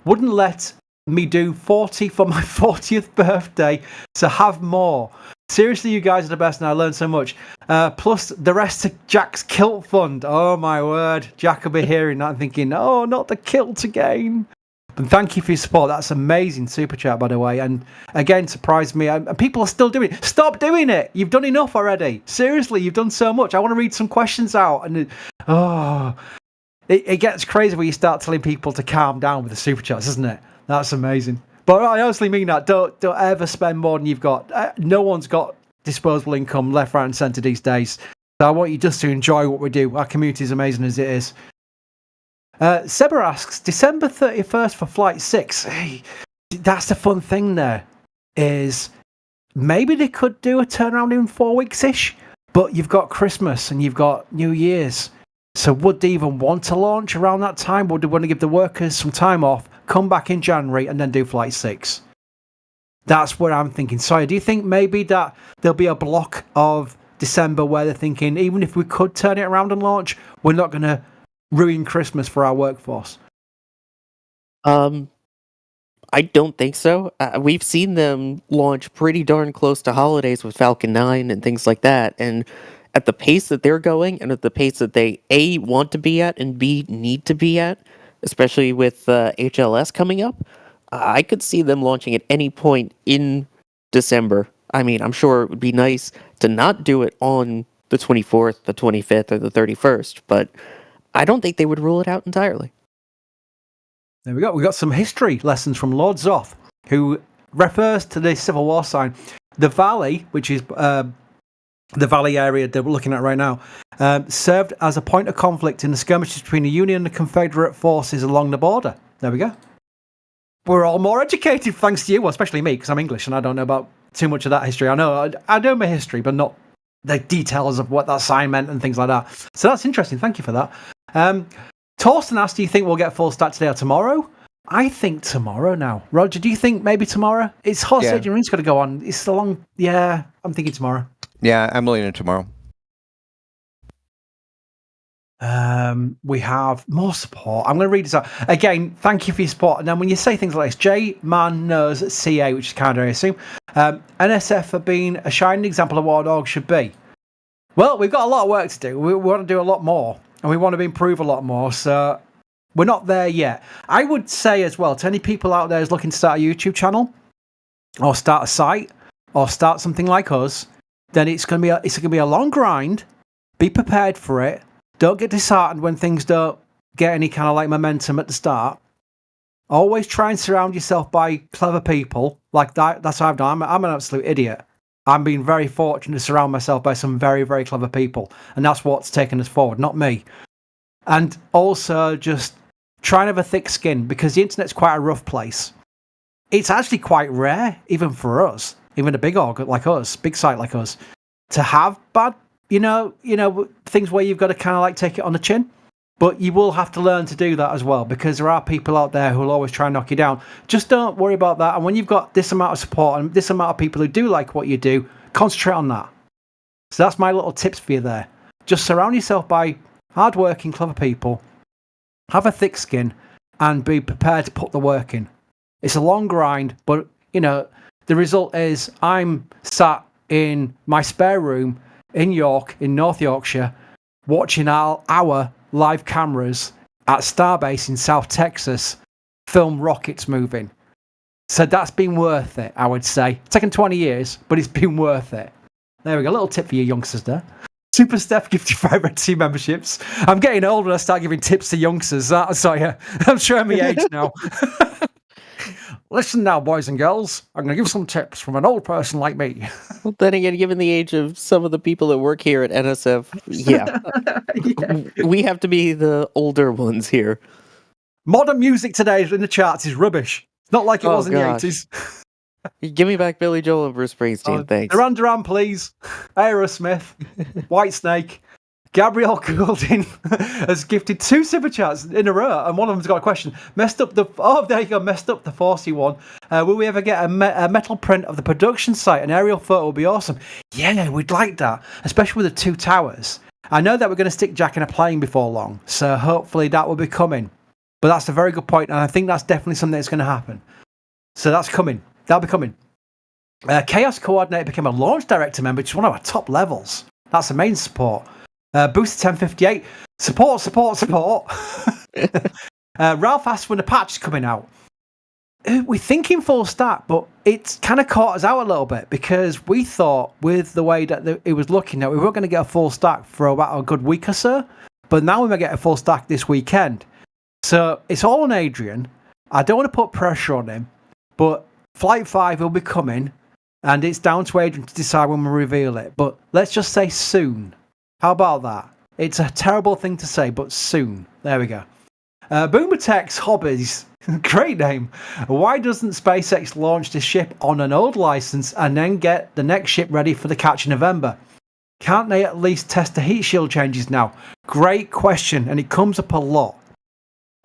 wouldn't let me do 40 for my 40th birthday, so have more. Seriously, you guys are the best and I learned so much. Plus the rest of Jack's kilt fund. Oh my word. Jack will be hearing that and thinking, oh, not the kilt again. But thank you for your support. That's amazing super chat, by the way. And again, surprised me. And people are still doing it. Stop doing it. You've done enough already. Seriously, you've done so much. I want to read some questions out. And Oh, it gets crazy when you start telling people to calm down with the super chats, isn't it? That's amazing. But I honestly mean that. Don't ever spend more than you've got. No one's got disposable income left, right, and centre these days. So I want you just to enjoy what we do. Our community is amazing as it is. Seba asks, December 31st for Flight 6. Hey, that's the fun thing there, is maybe they could do a turnaround in 4 weeks-ish, but you've got Christmas and you've got New Year's. So would they even want to launch around that time? Would they want to give the workers some time off, come back in January, and then do Flight 6? That's what I'm thinking. So do you think maybe that there'll be a block of December where they're thinking, even if we could turn it around and launch, we're not going to ruin Christmas for our workforce? I don't think so. We've seen them launch pretty darn close to holidays with Falcon 9 and things like that. And at the pace that they're going and at the pace that they, A, want to be at and B, need to be at, especially with HLS coming up, I could see them launching at any point in December. I mean, I'm sure it would be nice to not do it on the 24th, the 25th, or the 31st, but I don't think they would rule it out entirely. There we go. We got some history lessons from Lord Zoth, who refers to the Civil War sign. The Valley, which is the Valley area that we're looking at right now, served as a point of conflict in the skirmishes between the Union and the Confederate forces along the border. There we go. We're all more educated thanks to you, well, especially me, because I'm English and I don't know about too much of that history. I know my history, but not the details of what that sign meant and things like that. So that's interesting. Thank you for that. Torsten asked, do you think we'll get full stack today or tomorrow? I think tomorrow now. Roger, do you think maybe tomorrow? It's hot stage and ring's got to go on. It's a long... Yeah, I'm thinking tomorrow. Yeah, I'm leaning tomorrow. We have more support. I'm going to read this out. Again, thank you for your support. And then when you say things like this, J-Man knows CA, which is Canada, I assume. NSF have been a shining example of what an org should be. Well, we've got a lot of work to do. We want to do a lot more. And we want to improve a lot more. So we're not there yet. I would say as well, to any people out there who's looking to start a YouTube channel or start a site or start something like us, then it's going to be a long grind. Be prepared for it. Don't get disheartened when things don't get any kind of like momentum at the start. Always try and surround yourself by clever people. Like that. That's what I've done. I'm an absolute idiot. I'm being very fortunate to surround myself by some very, very clever people. And that's what's taken us forward, not me. And also just try and have a thick skin, because the internet's quite a rough place. It's actually quite rare, even for us, even a big org like us, big site like us, to have bad, things where you've got to kind of like take it on the chin. But you will have to learn to do that as well, because there are people out there who will always try and knock you down. Just don't worry about that. And when you've got this amount of support and this amount of people who do like what you do, concentrate on that. So that's my little tips for you there. Just surround yourself by hardworking, clever people. Have a thick skin and be prepared to put the work in. It's a long grind, but, the result is I'm sat in my spare room in York, in North Yorkshire, watching our live cameras at Starbase in South Texas film rockets moving. So that's been worth it, I would say. It's taken 20 years, but it's been worth it. There we go. A little tip for you youngsters there. Super Steph gifted 5 Red Team memberships. I'm getting older and I start giving tips to youngsters. Sorry, I'm showing my age now. Listen now, boys and girls. I'm going to give some tips from an old person like me. Well, then again, given the age of some of the people that work here at NSF, we have to be the older ones here. Modern music today in the charts is rubbish. It's not like it was in the 80s. Give me back Billy Joel and Bruce Springsteen, thanks. Duran Duran, please. Aerosmith. Whitesnake. Gabrielle Goulding has gifted 2 super chats in a row, and one of them's got a question. Messed up the 40 one. Will we ever get a metal print of the production site? An aerial photo would be awesome. Yeah, we'd like that, especially with the 2 towers. I know that we're going to stick Jack in a plane before long, so hopefully that will be coming. But that's a very good point, and I think that's definitely something that's going to happen. So that's coming. That'll be coming. Chaos Coordinator became a launch director member, which is one of our top levels. That's the main support. Booster 1058. Support. Ralph asked when the patch is coming out. We're thinking full stack, but it's kind of caught us out a little bit, because we thought with the way that it was looking that we weren't going to get a full stack for about a good week or so. but now we may get a full stack this weekend. So it's all on Adrian. I don't want to put pressure on him, but Flight 5 will be coming, and it's down to Adrian to decide when we reveal it. But let's just say soon. How about that? It's a terrible thing to say, but soon. There we go. Boomertech's Hobbies. Great name. Why doesn't SpaceX launch the ship on an old license and then get the next ship ready for the catch in November? Can't they at least test the heat shield changes now? Great question, and it comes up a lot.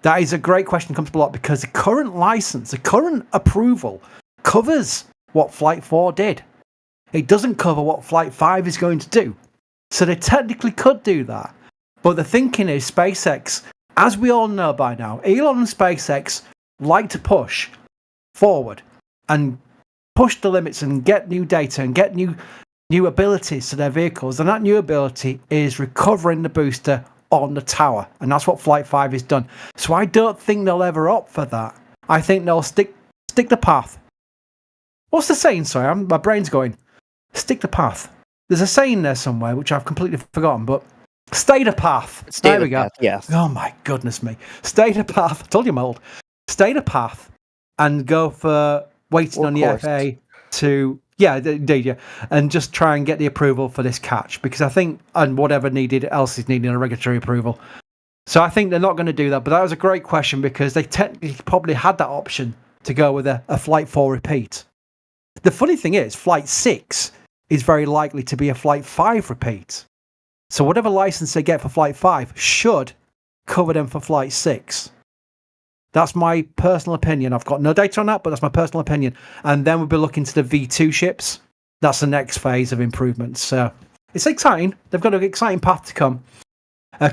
That is a great question, comes up a lot, because the current license, the current approval, covers what Flight 4 did. It doesn't cover what Flight 5 is going to do. So they technically could do that. But the thinking is SpaceX, as we all know by now, Elon and SpaceX like to push forward and push the limits and get new data and get new abilities to their vehicles. And that new ability is recovering the booster on the tower. And that's what Flight 5 has done. So I don't think they'll ever opt for that. I think they'll stick the path. What's the saying? Sorry, my brain's going. Stick the path. There's a saying there somewhere, which I've completely forgotten, but stay the path. There we go. Path, yes. Oh my goodness me. Stay the path. I told you I'm old. Stay the path and go for waiting on the FAA to, indeed, yeah, and just try and get the approval for this catch, because I think, and whatever else is needed, a regulatory approval. So I think they're not going to do that, but that was a great question, because they technically probably had that option to go with a Flight 4 repeat. The funny thing is, Flight 6 is very likely to be a Flight 5 repeat. So whatever license they get for Flight 5 should cover them for Flight 6. That's my personal opinion. I've got no data on that, but that's my personal opinion. And then we'll be looking to the V2 ships. That's the next phase of improvements. So it's exciting. They've got an exciting path to come.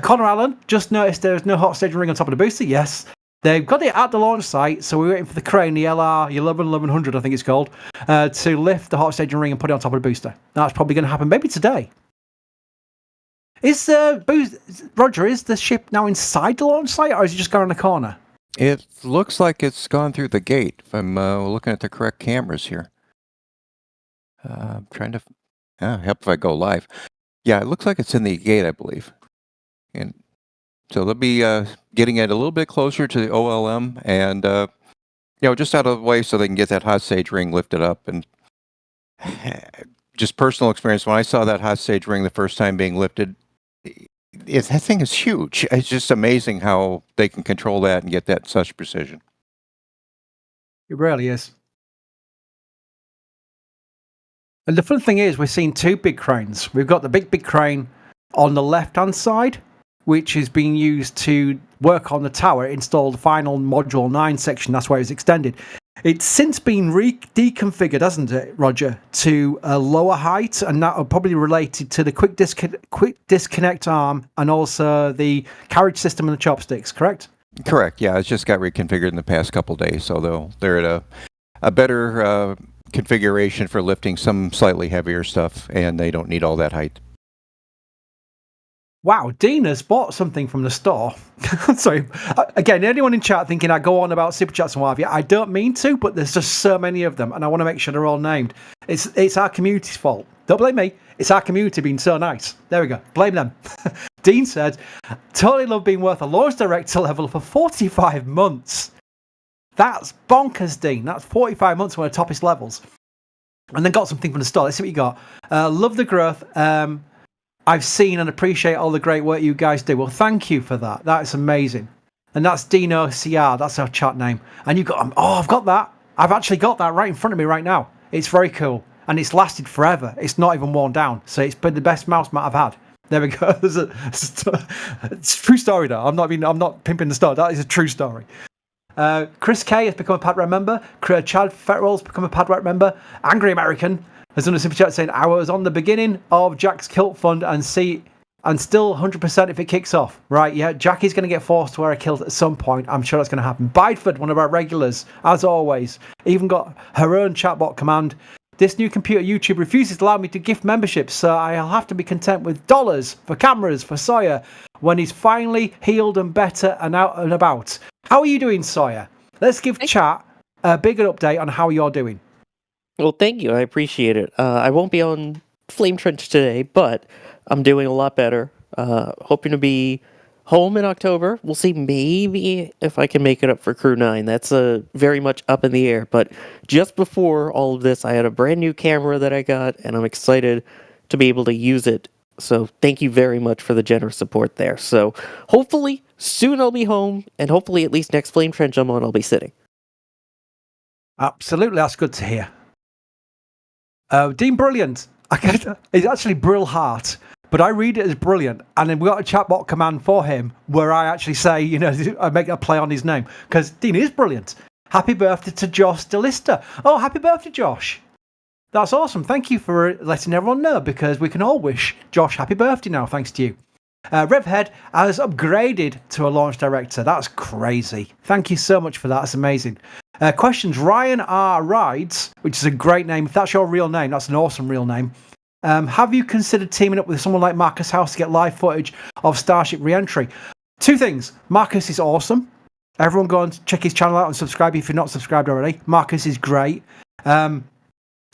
Connor Allen, just noticed there's no hot staging ring on top of the booster. Yes. They've got it at the launch site, so we're waiting for the crane, the LR 1100, I think it's called, to lift the hot staging ring and put it on top of the booster. That's probably going to happen maybe today. Roger, is the ship now inside the launch site, or is it just going around the corner? It looks like it's gone through the gate, if I'm looking at the correct cameras here. I'm trying to help if I go live. Yeah, it looks like it's in the gate, I believe. And so they'll be getting it a little bit closer to the OLM and, just out of the way so they can get that hot stage ring lifted up. And just personal experience, when I saw that hot stage ring the first time being lifted, that thing is huge. It's just amazing how they can control that and get that in such precision. It really is. And the fun thing is, we're seeing two big cranes. We've got the big crane on the left-hand side, which is being used to work on the tower, install the final Module 9 section. That's where it's extended. It's since been deconfigured, hasn't it, Roger, to a lower height, and that are probably related to the quick disconnect arm and also the carriage system and the chopsticks, correct? Correct, yeah. It's just got reconfigured in the past couple days, so they're at a better configuration for lifting some slightly heavier stuff, and they don't need all that height. Wow, Dina's bought something from the store. Sorry. Again, anyone in chat thinking I go on about super chats and what have you, I don't mean to, but there's just so many of them, and I want to make sure they're all named. It's our community's fault. Don't blame me. It's our community being so nice. There we go. Blame them. Dean said, totally love being worth a launch director level for 45 months. That's bonkers, Dean. That's 45 months, one of the toppest levels. And then got something from the store. Let's see what you got. Love the growth. I've seen and appreciate all the great work you guys do. Well, thank you for that. That is amazing. And that's Dino CR. That's our chat name. And you've got, I've got that. I've actually got that right in front of me right now. It's very cool. And it's lasted forever. It's not even worn down. So it's been the best mouse mat I've had. There we go. It's a true story, though. I'm not pimping the story. That is a true story. Chris K has become a Padrat member. Chad Fetterall's become a Padrat member. Angry American has done a super chat saying, I was on the beginning of Jack's kilt fund and still 100% if it kicks off. Right, yeah, Jackie's going to get forced to wear a kilt at some point. I'm sure that's going to happen. Bideford, one of our regulars, as always, even got her own chatbot command. This new computer YouTube refuses to allow me to gift memberships, so I'll have to be content with dollars for cameras for Sawyer when he's finally healed and better and out and about. How are you doing, Sawyer? Let's give chat a bigger update on how you're doing. Well, thank you. I appreciate it. I won't be on Flame Trench today, but I'm doing a lot better. Hoping to be home in October. We'll see maybe if I can make it up for Crew 9. That's very much up in the air. But just before all of this, I had a brand new camera that I got, and I'm excited to be able to use it. So thank you very much for the generous support there. So hopefully soon I'll be home, and hopefully at least next Flame Trench I'm on, I'll be sitting. Absolutely, that's good to hear. Dean Brilliant. It's actually Brill Heart, but I read it as Brilliant, and then we got a chatbot command for him where I actually say, I make a play on his name because Dean is brilliant. Happy birthday to Josh DeLister. Oh, happy birthday, Josh. That's awesome. Thank you for letting everyone know, because we can all wish Josh happy birthday now, thanks to you. Revhead has upgraded to a launch director. That's crazy. Thank you so much for that. That's amazing. Questions. Ryan R. Rides, which is a great name. If that's your real name, that's an awesome real name. Have you considered teaming up with someone like Marcus House to get live footage of Starship re-entry? Two things. Marcus is awesome. Everyone go and check his channel out and subscribe if you're not subscribed already. Marcus is great.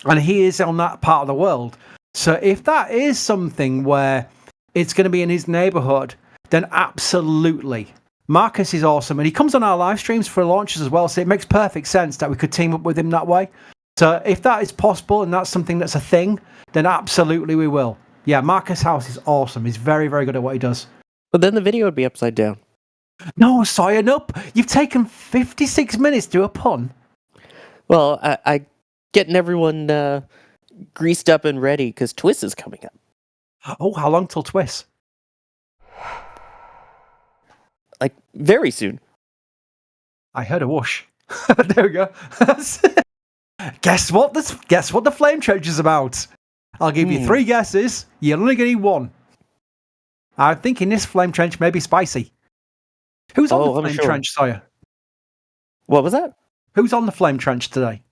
And he is on that part of the world. So if that is something where it's going to be in his neighborhood, then absolutely. Marcus is awesome. And he comes on our live streams for launches as well. So it makes perfect sense that we could team up with him that way. So if that is possible and that's something that's a thing, then absolutely we will. Yeah, Marcus House is awesome. He's very, very good at what he does. But then the video would be upside down. No, Sawyer, up. You've taken 56 minutes to do a pun. Well, I getting everyone greased up and ready because Twist is coming up. Oh, how long till Twist? Like, very soon. I heard a whoosh. There we go. Guess what the Flame Trench is about? I'll give you 3 guesses. You're only going to need 1. I'm thinking this Flame Trench may be spicy. Who's on the Flame Trench, Sawyer? What was that? Who's on the Flame Trench today?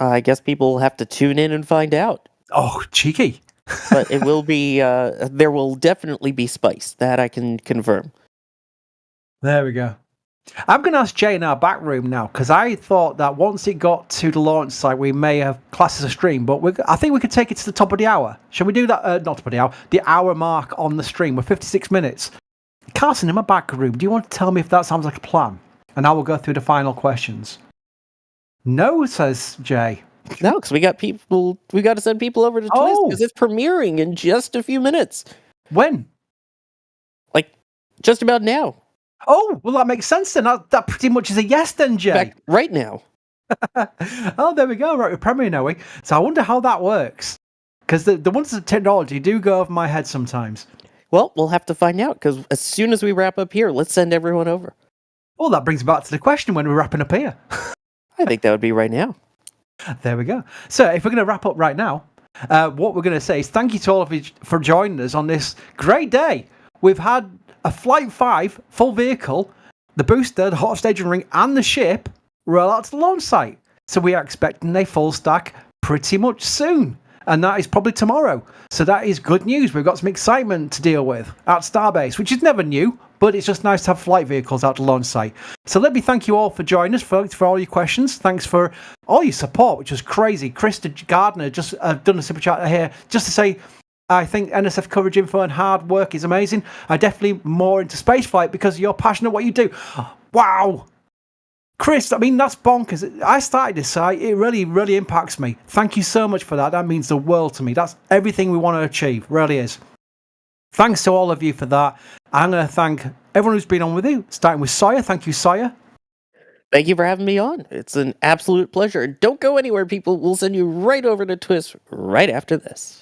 I guess people will have to tune in and find out. Oh, cheeky. But it will be, there will definitely be spice. That I can confirm. There we go. I'm going to ask Jay in our back room now, because I thought that once it got to the launch site, we may have classed as a stream, but I think we could take it to the top of the hour. Shall we do that? Not top of the hour, the hour mark on the stream. We're 56 minutes. Carson, in my back room, do you want to tell me if that sounds like a plan? And I will go through the final questions. No, says Jay. No, because we got to send people over to Twist, because it's premiering in just a few minutes. When? Like, just about now. Oh, well, that makes sense then. That pretty much is a yes then, Jay. In fact, right now. Oh, there we go. Right, we're premiering, are we? So I wonder how that works. Because the ones of technology do go over my head sometimes. Well, we'll have to find out, because as soon as we wrap up here, let's send everyone over. Well, that brings me back to the question when we're wrapping up here. I think that would be right now. There we go. So if we're going to wrap up right now, what we're going to say is thank you to all of you for joining us on this great day. We've had a Flight 5 full vehicle, the booster, the hot staging ring, and the ship roll out to the launch site. So we are expecting a full stack pretty much soon. And that is probably tomorrow. So that is good news. We've got some excitement to deal with at Starbase, which is never new, but it's just nice to have flight vehicles out to launch site. So let me thank you all for joining us, for all your questions. Thanks for all your support, which was crazy. Krista Gardner just done a super chat here just to say, I think NSF coverage info and hard work is amazing. I'm definitely more into spaceflight because you're passionate what you do. Wow. Chris, I mean, that's bonkers. I started this site. It really, really impacts me. Thank you so much for that. That means the world to me. That's everything we want to achieve. Really is. Thanks to all of you for that. I'm going to thank everyone who's been on with you, starting with Sawyer. Thank you, Sawyer. Thank you for having me on. It's an absolute pleasure. Don't go anywhere, people. We'll send you right over to Twist right after this.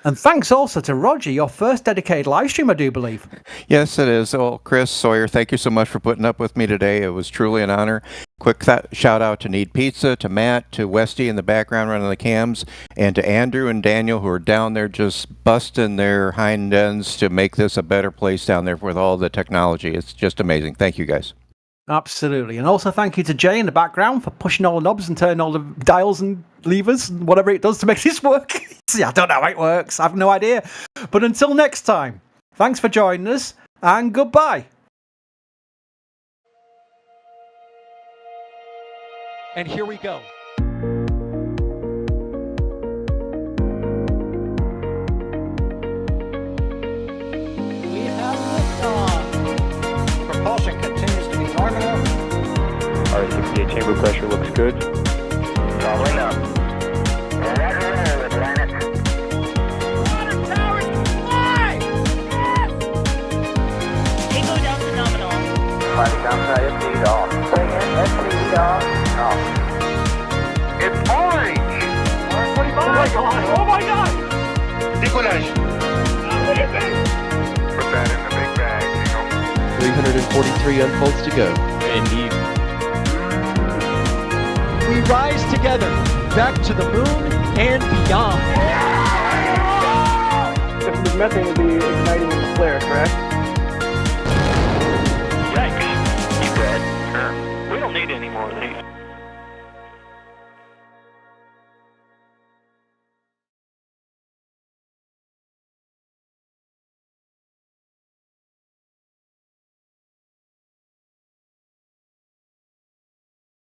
And thanks also to Roger, your first dedicated live stream, I do believe. Yes, it is. Oh, Chris, Sawyer, thank you so much for putting up with me today. It was truly an honor. Quick shout out to Need Pizza, to Matt, to Westy in the background running the cams, and to Andrew and Daniel who are down there just busting their hind ends to make this a better place down there with all the technology. It's just amazing. Thank you, guys. Absolutely. And also thank you to Jay in the background for pushing all the knobs and turning all the dials and levers and whatever it does to make this work. See, I don't know how it works. I have no idea. But until next time, thanks for joining us and goodbye. And here we go. We have liftoff. Okay, chamber pressure looks good. Following up. Roger, Atlantis. Water towers, fly! Yes! Tango down to nominal. Fighting downside at lead off. Bring in SPD off. It's orange! Orange 25! Oh my god! Oh my god! Decollage. What is it? Put that in the big bag, Eagle. 343 unfolds to go. Indeed. We rise together, back to the moon and beyond. If there's methane, it'll be igniting in the flare, correct?